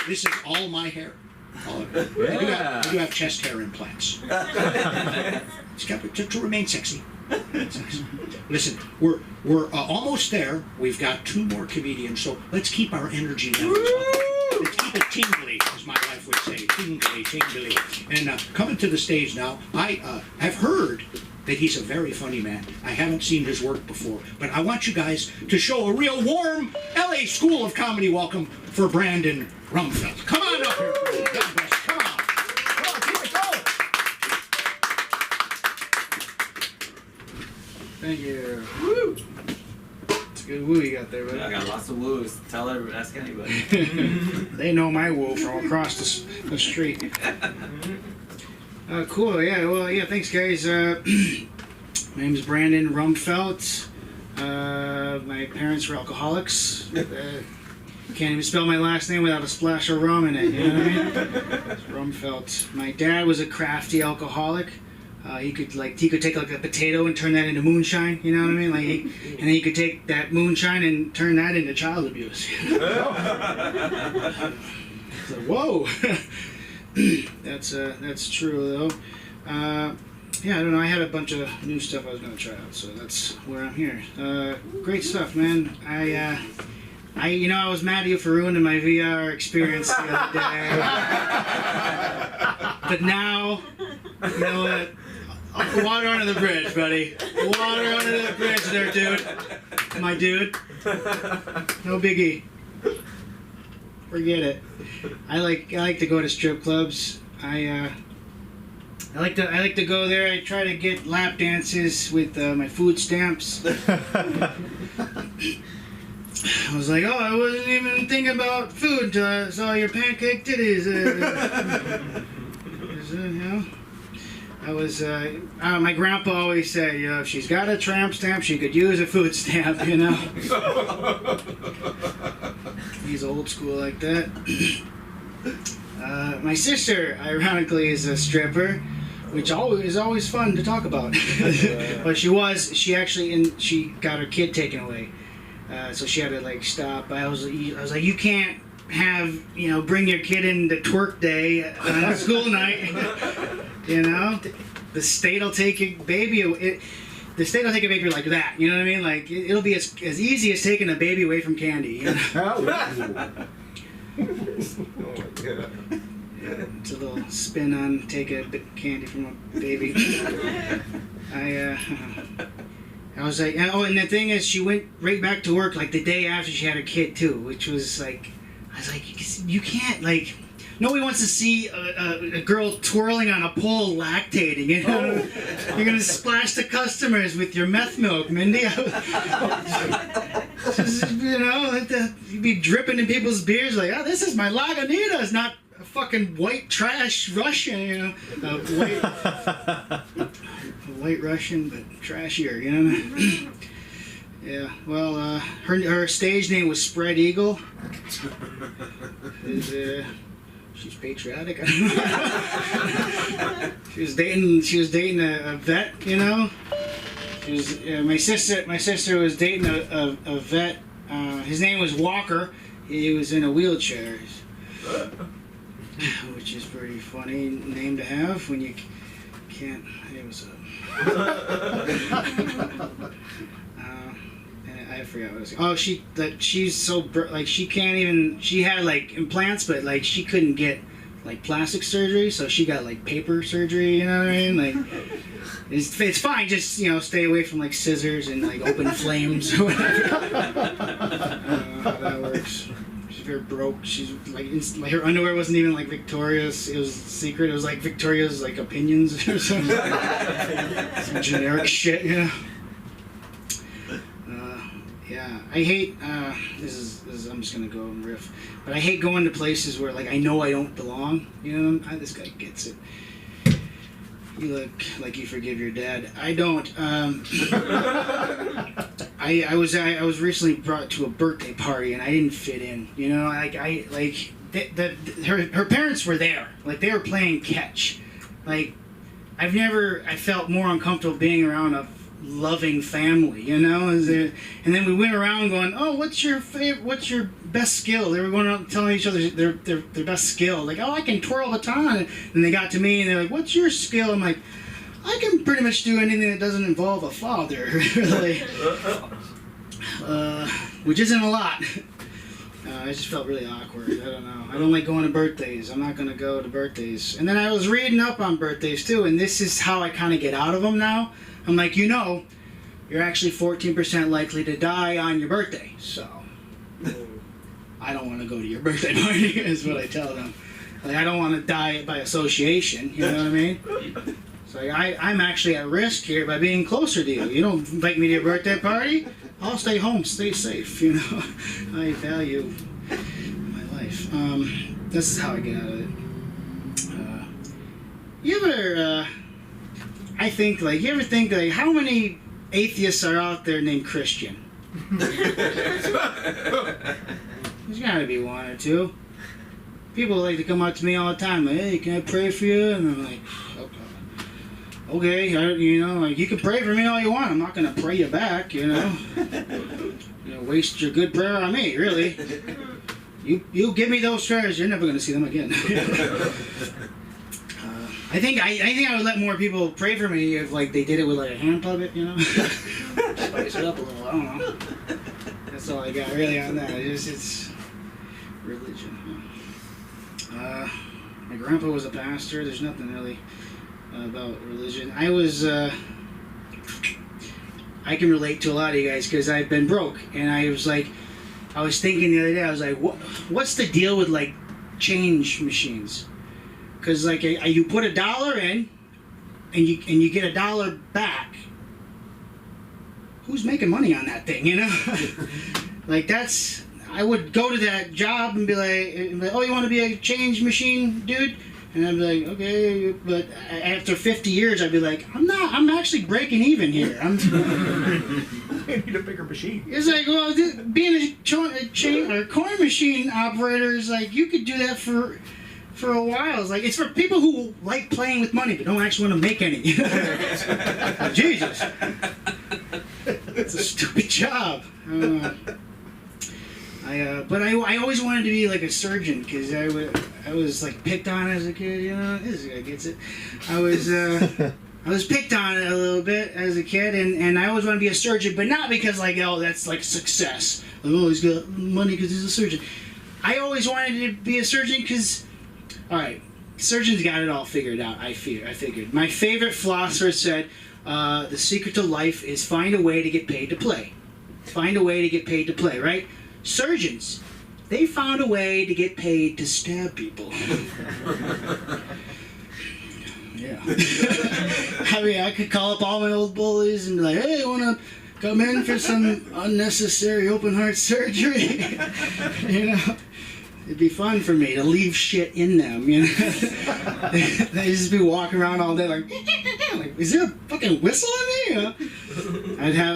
This is all my hair. All of it. I do have chest hair implants. It's got to remain sexy. Listen, we're almost there. We've got 2 more comedians, so let's keep our energy levels up. Let's keep it tingly, as my wife would say, tingly. And coming to the stage now, I have heard that he's a very funny man. I haven't seen his work before, but I want you guys to show a real warm LA School of Comedy welcome for Brandon Rumfeld. Come on up here, Brandon. God bless. Come on. Come on, keep it going. Thank you. Woo! It's a good woo you got there, buddy. I got lots of woos. Ask anybody. They know my woo from across the street. Cool. Yeah. Well. Yeah. Thanks, guys. My name is Brandon Rumfeld. My parents were alcoholics. Can't even spell my last name without a splash of rum in it. You know what I mean? Rumfeld. My dad was a crafty alcoholic. He could take like a potato and turn that into moonshine. You know what I mean? And then he could take that moonshine and turn that into child abuse. So, whoa. That's true though. Yeah, I don't know. I had a bunch of new stuff I was gonna try out, so that's where I'm here. Great stuff, man. I was mad at you for ruining my VR experience the other day. But now, you know what? Water under the bridge, buddy. Water under the bridge there, dude. My dude. No biggie. Forget it. I like to go to strip clubs. I like to go there. I try to get lap dances with my food stamps. I was like, oh, I wasn't even thinking about food until I saw your pancake titties. I was, my grandpa always said, you know, if she's got a tramp stamp, she could use a food stamp, you know. He's old school like that. My sister, ironically, is a stripper, which is always fun to talk about. But she got her kid taken away. So she had to like stop. I was like, you can't bring your kid in to twerk day on a school night. You know, the state will take your baby. The state will take a baby like that. You know what I mean? Like it'll be as easy as taking a baby away from candy. You know? It's a little spin on take a bit of candy from a baby. I was like, oh, and the thing is, she went right back to work like the day after she had her kid too, which was like, I was like, you can't like, nobody wants to see a girl twirling on a pole lactating. You know, you're gonna splash the customers with your meth milk, Mindy. Just, you know, you'd be dripping in people's beers like, oh, this is my Lagunitas, not a fucking white trash Russian, you know, a white Russian, but trashier, you know. Yeah, well, her stage name was Spread Eagle. She's patriotic. I don't know. She was dating a vet, you know. She was my sister was dating a vet. His name was Walker. He was in a wheelchair, which is pretty funny name to have when you can't. It was I forgot what I was. Oh, she's so like she can't even. She had like implants, but like she couldn't get like plastic surgery, so she got like paper surgery. You know what I mean? Like it's fine. Just, you know, stay away from like scissors and like open flames or whatever. I don't know how that works. She's very broke. She's like her underwear wasn't even like Victoria's. It was secret. It was like Victoria's like opinions or something. Some generic shit, you know. Yeah, I hate. This is. I'm just gonna go and riff, but I hate going to places where like I know I don't belong. You know, this guy gets it. You look like you forgive your dad. I don't. I was recently brought to a birthday party and I didn't fit in. You know, her parents were there. Like they were playing catch. Like I felt more uncomfortable being around a loving family, you know. And then we went around going, oh, what's your best skill? They were going around telling each other their best skill, like, oh, I can twirl baton. And they got to me and they're like, what's your skill? I'm like, I can pretty much do anything that doesn't involve a father, really. Which isn't a lot. I just felt really awkward. I don't know. I don't like going to birthdays. I'm not going to go to birthdays. And then I was reading up on birthdays too, and this is how I kind of get out of them now. I'm like, you know, you're actually 14% likely to die on your birthday, so I don't want to go to your birthday party, is what I tell them. Like, I don't want to die by association, you know what I mean? So I'm actually at risk here by being closer to you. You don't invite me to your birthday party, I'll stay home, stay safe, you know. I value my life. This is how I get out of it. You ever... you ever think, like, how many atheists are out there named Christian? There's gotta be one or two. People like to come up to me all the time, like, hey, can I pray for you? And I'm like, okay, you know, like, you can pray for me all you want. I'm not gonna pray you back, you know. You know, waste your good prayer on me, really. You give me those prayers, you're never gonna see them again. I think I would let more people pray for me if like they did it with like a hand puppet, you know. Spice it up a little. I don't know. That's all I got really on that. It's religion. My grandpa was a pastor. There's nothing really about religion. I can relate to a lot of you guys because I've been broke, and I was thinking the other day, I was like, what's the deal with like change machines? Because like you put $1 in, and you get $1 back. Who's making money on that thing, you know? Like that's. I would go to that job and be like, oh, you want to be a change machine dude? And I'd be like, okay, but after 50 years, I'd be like, I'm actually breaking even here. I need a bigger machine. It's like, well, being a coin machine operator is like, you could do that for a while. It's like, it's for people who like playing with money but don't actually want to make any. Jesus. It's a stupid job. But I always wanted to be like a surgeon because I was like picked on as a kid, you know. This guy gets it. I was picked on a little bit as a kid, and I always want to be a surgeon, but not because like, oh, that's like success. Like, oh, he's got money because he's a surgeon. I always wanted to be a surgeon because, all right, surgeons got it all figured out. I figured. My favorite philosopher said, the secret to life is find a way to get paid to play. Find a way to get paid to play, right? Surgeons, they found a way to get paid to stab people. Yeah. I mean, I could call up all my old bullies and be like, hey, want to come in for some unnecessary open heart surgery? You know? It'd be fun for me to leave shit in them, you know? They just be walking around all day like, is there a fucking whistle in me? You know?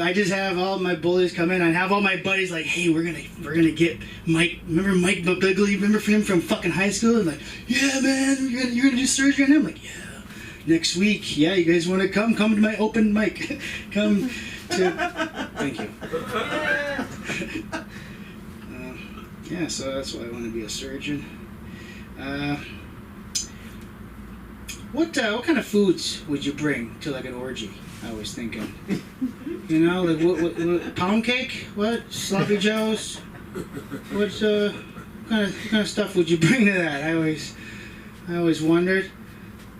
I just have all my bullies come in. I'd have all my buddies like, hey, we're gonna get Mike. Remember Mike Bigley? Remember him from fucking high school? And like, yeah, man, you're gonna do surgery on him? Like, yeah. Next week, yeah, you guys want to come to my open mic? Come to. Thank you. Yeah, so that's why I want to be a surgeon. What kind of foods would you bring to like an orgy? I was thinking. You know, like what pound cake? What sloppy joes? What kind of stuff would you bring to that? I always wondered.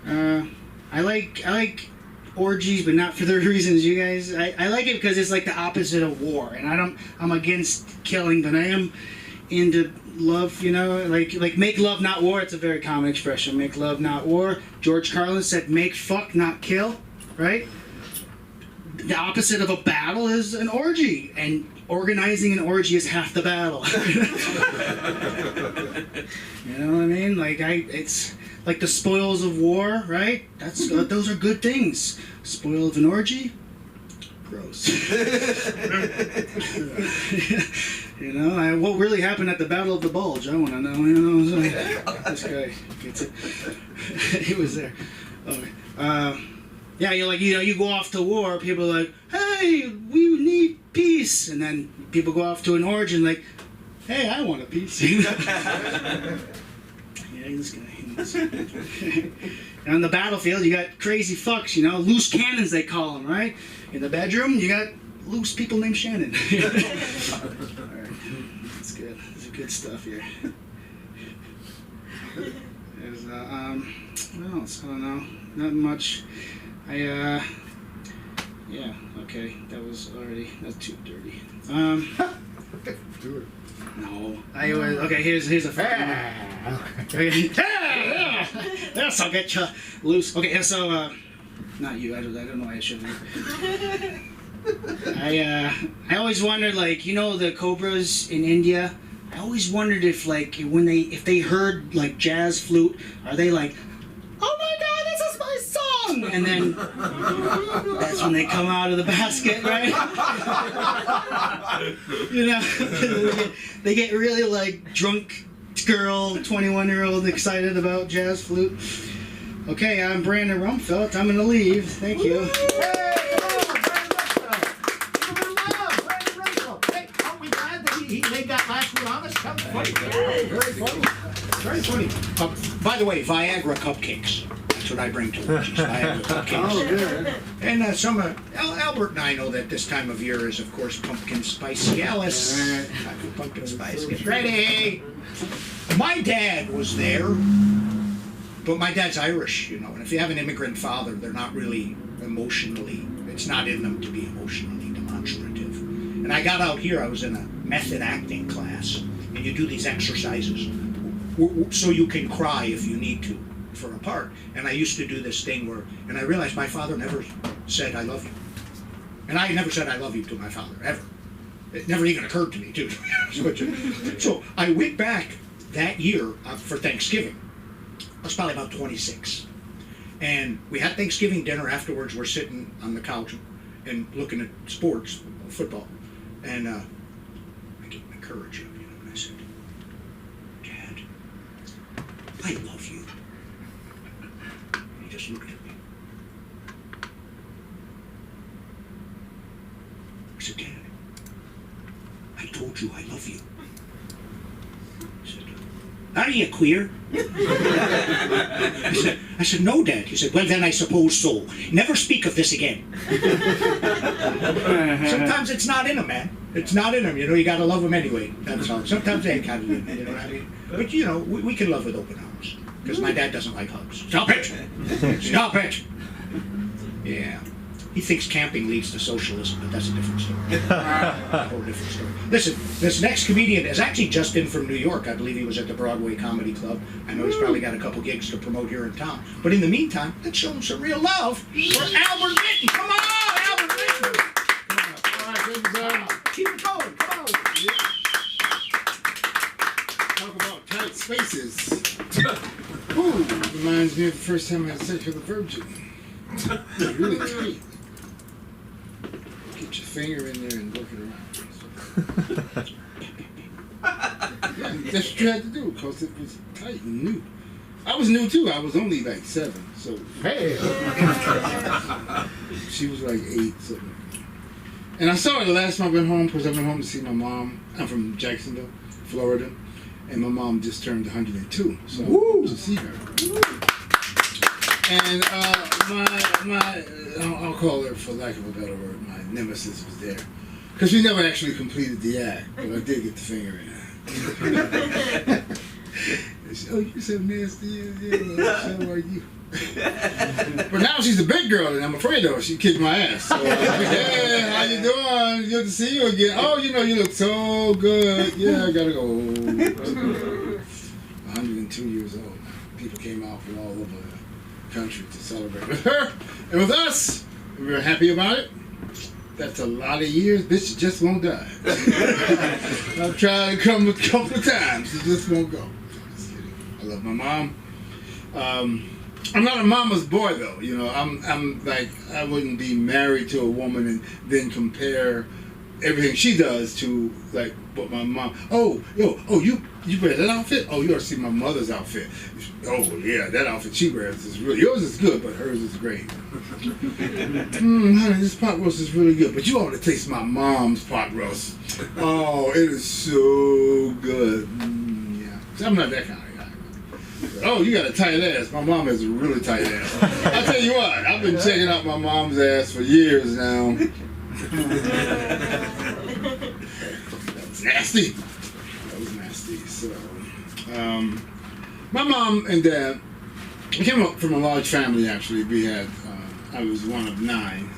I like orgies, but not for the reasons you guys. I like it because it's like the opposite of war, and I'm against killing, but I am into love, you know, like make love not war. It's a very common expression, make love not war. George Carlin said make fuck not kill, right? The opposite of a battle is an orgy, and organizing an orgy is half the battle. You know what I mean? Like it's like the spoils of war, right? Those are good things. Spoil of an orgy, gross. You know, what really happened at the Battle of the Bulge? I want to know. You know, this guy gets it. He was there. Okay. Yeah, you go off to war. People are like, hey, we need peace, and then people go off to an orgy and like, hey, I want a piece. Yeah, this guy. On the battlefield, you got crazy fucks. You know, loose cannons they call them, right? In the bedroom, you got loose people named Shannon. All right, that's good. This is good stuff here. There's what else? I don't know. Not much. Yeah. Okay, that's too dirty. No. Okay, here's a Yes, I'll get you loose. Okay, so not you. I don't know why I shouldn't. I always wondered, like, you know, the cobras in India. I always wondered if, like, if they heard like jazz flute, are they like, oh my God, this is my song, and then that's when they come out of the basket, right? You know, they get really like drunk girl, 21-year-old excited about jazz flute. Okay, I'm Brandon Rumfelt. I'm gonna leave. Thank you. He laid that last one on us. That was funny. Very funny. Very funny. By the way, Viagra cupcakes. That's what I bring to orgies. Viagra cupcakes. Oh, good. And Albert and I know that this time of year is, of course, pumpkin spice Cialis. Pumpkin spice. Get ready. My dad was there, but my dad's Irish, you know. And if you have an immigrant father, they're not really emotionally. It's not in them to be emotionally demonstrative. And I got out here. I was in a method acting class, and you do these exercises so you can cry if you need to for a part. And I used to do this thing and I realized my father never said I love you, and I never said I love you to my father ever. It never even occurred to me to. So I went back that year for Thanksgiving. I was probably about 26, and we had Thanksgiving dinner. Afterwards, we're sitting on the couch and looking at sports, football, and I get my courage up, you know, and I said, Dad, I love you. And he just looked at me. I said, Dad, I told you I love you. He said, are you queer? I said, no, Dad. He said, well, then I suppose so. Never speak of this again. Sometimes it's not in them, man. It's not in them. You know, you got to love them anyway. That's all. Sometimes they ain't got it in them, you know what I mean? But, you know, we can love with open arms. Because my dad doesn't like hugs. Stop it! Stop it! Yeah. He thinks camping leads to socialism, but that's a different story. A whole different story. Listen, this next comedian is actually just in from New York. I believe he was at the Broadway Comedy Club. I know he's probably got a couple gigs to promote here in town. But in the meantime, let's show him some real love for Albert Minton. Come on, Albert Minton. All right, thank you, sir. Keep it going. Come on. Talk about tight spaces. Ooh, reminds me of the first time I had sex with a virgin. Really tight. Get your finger in there and work it around. Yeah, that's what you had to do because it was tight and new. I was new too. I was only like 7, so hey. She was like 8, so. And I saw her the last time I went home because I went home to see my mom. I'm from Jacksonville, Florida, and my mom just turned 102, so I went to see her. And I'll call her, for lack of a better word, my nemesis was there. Because we never actually completed the act, but I did get the finger in her. She, oh, you're so nasty, yeah, so are you. But now she's a big girl, and I'm afraid of her. She kicked my ass. So, hey, how you doing? Good to see you again. Oh, you know, you look so good. Yeah, I gotta go. 102 years old. People came out from all over the country to celebrate with her and with us. We were happy about it. That's a lot of years. Bitch just won't die. I've tried to come a couple of times. She just won't go. Just kidding. I love my mom. I'm not a mama's boy though. You know, I'm like, I wouldn't be married to a woman and then compare everything she does to like what my mom. Oh, you wear that outfit? Oh, you ought to see my mother's outfit. Oh yeah, that outfit she wears is really, yours is good, but hers is great. Honey, this pot roast is really good, but you ought to taste my mom's pot roast. Oh, it is so good. Yeah, so I'm not that kind of guy. Oh, you got a tight ass. My mom has a really tight ass. I'll tell you what, I've been checking out my mom's ass for years now. That was nasty. That was nasty. So, my mom and dad, we came up from a large family actually. We had, I was one of 9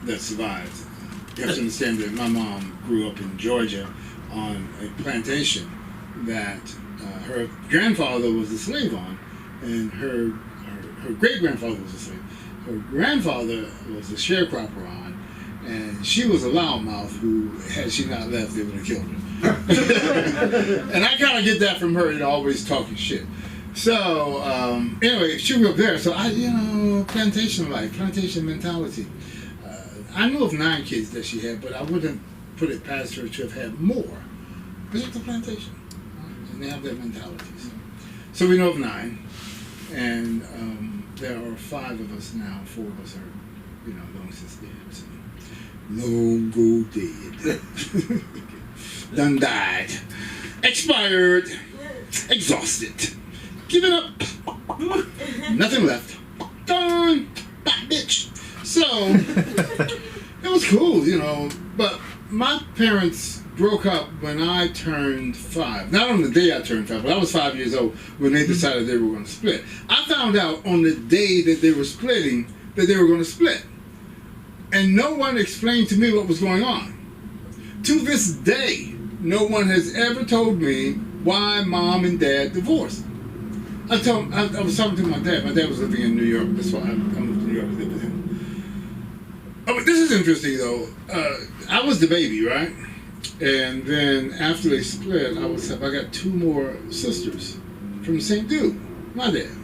that survived. You have to understand that my mom grew up in Georgia on a plantation that her grandfather was a slave on, and her great-grandfather was a slave. Her grandfather was a sharecropper on, and she was a loudmouth who, had she not left, they would have killed her. And I kind of get that from her, always talking shit. So, anyway, she grew up there, so plantation life, plantation mentality. I knew of 9 kids that she had, but I wouldn't put it past her to have had more. But it's a plantation, and they have that mentality. So we know of 9, and there are 5 of us now. 4 of us are, long since dead. So. Long go dead. Done died. Expired. Exhausted. Given up. Nothing left. Done. Bye, bitch. So, it was cool, but my parents broke up when I turned 5. Not on the day I turned 5, but I was 5 years old when they decided they were going to split. I found out on the day that they were splitting that they were going to split. And no one explained to me what was going on. To this day, no one has ever told me why mom and dad divorced. I was talking to my dad. My dad was living in New York. That's why I moved to New York to live with him. Oh, but this is interesting though. I was the baby, right? And then after they split, I got 2 more sisters from the same dude, my dad.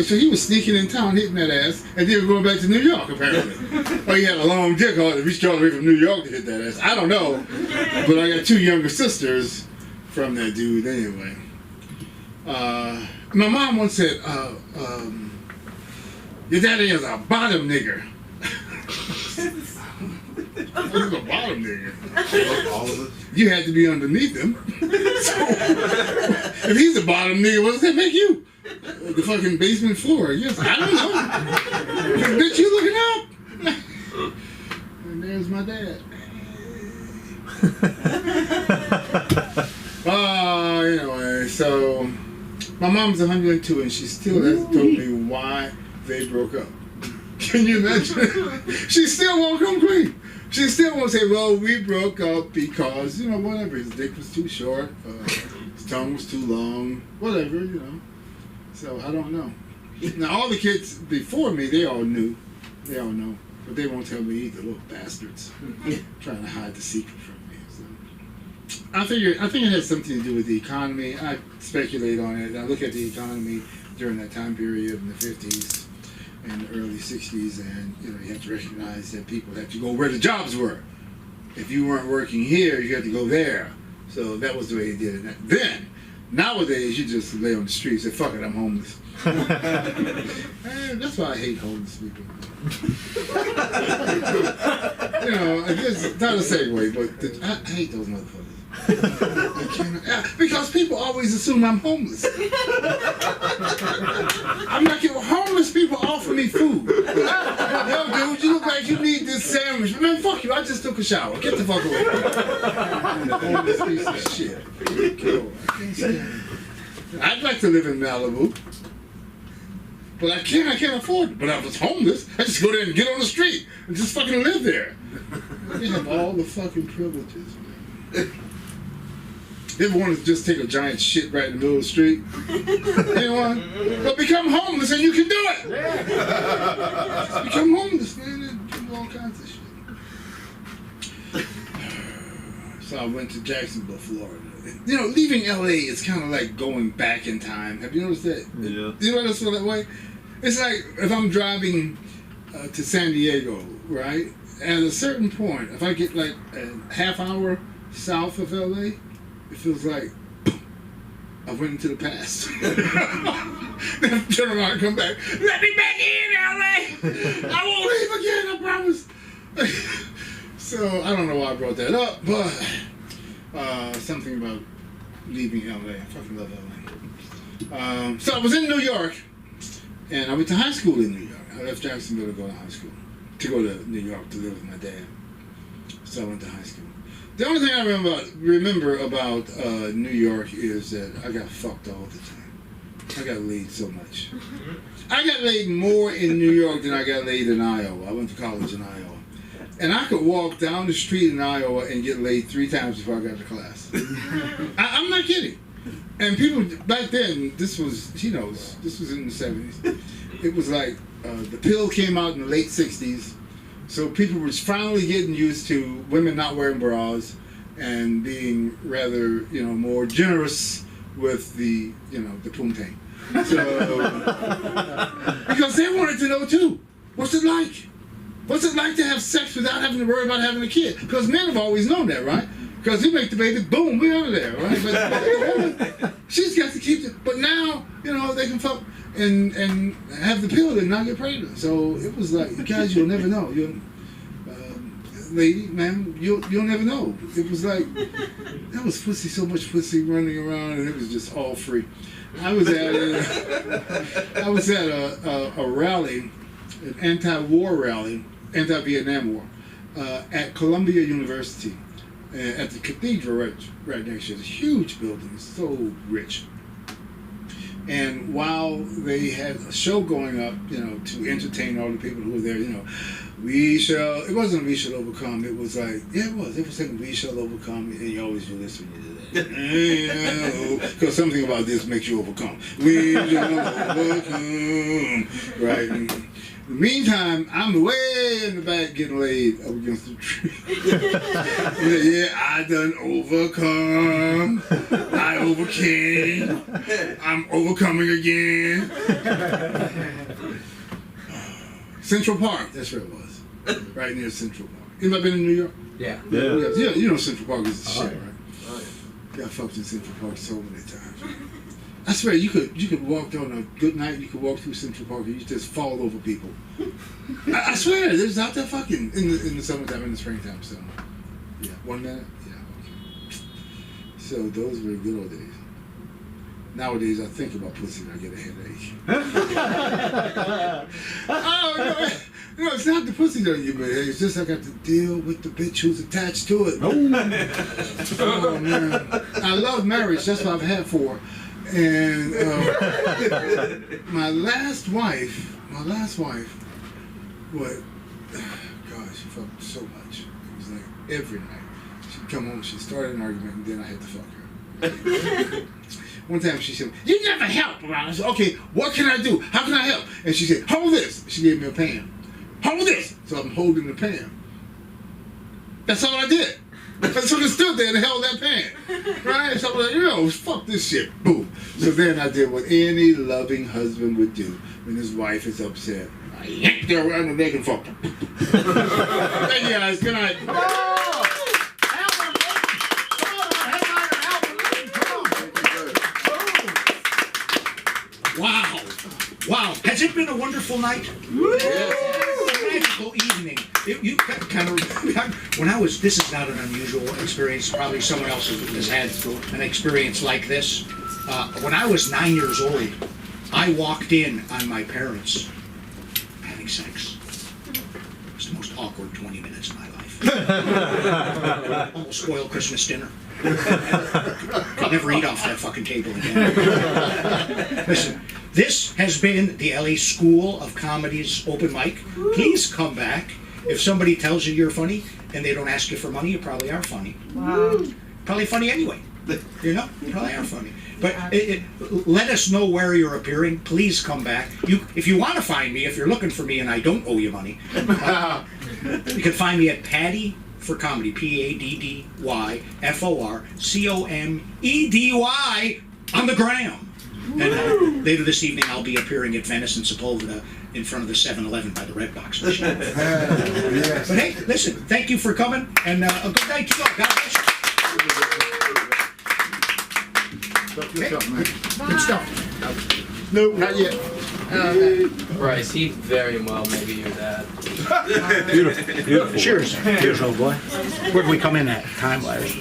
So he was sneaking in town, hitting that ass, and then going back to New York, apparently. Or he had a long dick on it, reached all the way from New York to hit that ass. I don't know. But I got 2 younger sisters from that dude anyway. My mom once said, your daddy is a bottom nigger. What is a bottom nigger? All of us. You had to be underneath him. So, if he's a bottom nigga, what does that make you? The fucking basement floor. Yes, I don't know. Bitch, you looking up? And there's my dad. Anyway, so my mom's 102 and she still hasn't told me why they broke up. Can you imagine? She still won't come clean. She still won't say, well, we broke up because, you know, whatever. His dick was too short. His tongue was too long. Whatever, you know. So, I don't know. Now, all the kids before me, they all knew. They all know. But they won't tell me either, little bastards. Trying to hide the secret from me. So. I think it has something to do with the economy. I speculate on it. I look at the economy during that time period in the 50s and the early 60s, and you know, you have to recognize that people had to go where the jobs were. If you weren't working here, you had to go there. So that was the way they did it. Then, nowadays, you just lay on the street and say, fuck it, I'm homeless. That's why I hate homeless people. You know, it's not a segue, but I hate those motherfuckers. Because people always assume I'm homeless. I'm not kidding. Homeless people offer me food. Yo, dude, you look like you need this sandwich. Man, fuck you. I just took a shower. Get the fuck away from me. Homeless piece of shit. I'd like to live in Malibu. But I can't afford it. But I was homeless. I just go there and get on the street and just fucking live there. They have all the fucking privileges, man. You ever want to just take a giant shit right in the middle of the street? Anyone? Well, become homeless and you can do it. Just become homeless, man, and do all kinds of shit. So I went to Jacksonville, Florida. You know, leaving LA is kind of like going back in time. Have you noticed that? Yeah. You know that's that way? It's like if I'm driving to San Diego, right? At a certain point, if I get like a half hour south of LA, it feels like I went into the past. Then turn around and come back. Let me back in, LA! I won't leave again, I promise. So I don't know why I brought that up, but something about leaving LA. I fucking love LA. So I was in New York, and I went to high school in New York. I left Jacksonville to go to high school, to go to New York to live with my dad. So I went to high school. The only thing I remember about New York is that I got fucked all the time. I got laid so much. I got laid more in New York than I got laid in Iowa. I went to college in Iowa. And I could walk down the street in Iowa and get laid 3 times before I got to class. I'm not kidding. And people, back then, this was, he knows, this was in the 70s. It was like, the pill came out in the late 60s. So people were finally getting used to women not wearing bras and being rather, you know, more generous with the, you know, the poontang. So, because they wanted to know too, what's it like? What's it like to have sex without having to worry about having a kid? Because men have always known that, right? Because you make the baby, boom, we're out of there, right? But the woman, she's got to keep it. But now, you know, they can fuck and have the pill and not get pregnant. So it was like, guys, you'll never know. Lady, man, you'll never know. It was like, that was pussy, so much pussy running around, and it was just all free. I was at a rally, an anti-war rally, anti-Vietnam War, at Columbia University, at the cathedral right next to it. It's a huge building, it's so rich. And while they had a show going up, you know, to entertain all the people who were there, you know, it wasn't we shall overcome, it was like, yeah, it was saying we shall overcome, and you always do this when you do that. Because something about this makes you overcome. We shall overcome, right? And in the meantime, I'm way in the back getting laid up against the tree. Yeah, I done overcome. I overcame. I'm overcoming again. Central Park, that's where it was. Right near Central Park. You ever been in New York? Yeah. Yeah, you know Central Park is the shit, right? Oh, yeah. Got fucked in Central Park so many times. I swear, you could walk on a good night, you could walk through Central Park and you just fall over people. I swear, there's out there fucking in the summertime, in the springtime, so. Yeah, 1 minute? Yeah, okay. So those were good old days. Nowadays, I think about pussy and I get a headache. Oh, no, it's not the pussy that you get. It's just I got to deal with the bitch who's attached to it. Oh, man. I love marriage. That's what I've had 4. And my last wife, What? God, she fucked so much. It was like every night. She'd come home, she'd start an argument, and then I had to fuck her. One time she said, "You never help around." I said, "Okay, what can I do? How can I help?" And she said, "Hold this." She gave me a pan. "Hold this." So I'm holding the pan. That's all I did. I sort of stood there and held that pan. Right? So I'm like, fuck this shit. Boom. So then I did what any loving husband would do when his wife is upset. I yanked her around the neck and fucked her. Thank you guys. Good night. Wow. Wow. Has it been a wonderful night? A magical evening. You kind of, when I was, this is not an unusual experience. Probably someone else has had an experience like this. When I was 9 years old, I walked in on my parents having sex. It was the most awkward 20 minutes of my life. Almost spoiled Christmas dinner. I'll never eat off that fucking table again. Listen, this has been the LA School of Comedy's open mic. Please come back. If somebody tells you you're funny and they don't ask you for money, you probably are funny. Wow. Probably funny anyway. You know, you probably are funny. But let us know where you're appearing. Please come back. If you want to find me, if you're looking for me and I don't owe you money, you can find me at Paddy for Comedy, PADDYFORCOMEDY on the gram. And later this evening, I'll be appearing at Venice and Sepulveda in front of the 7-Eleven by the Red Box machine. Yes. But hey, listen, thank you for coming, and a good night to you all. God bless you. Good stuff. No, not yet. Bryce, he very well may be your dad. Beautiful. Cheers. Cheers, old boy. Where do we come in at, time-wise?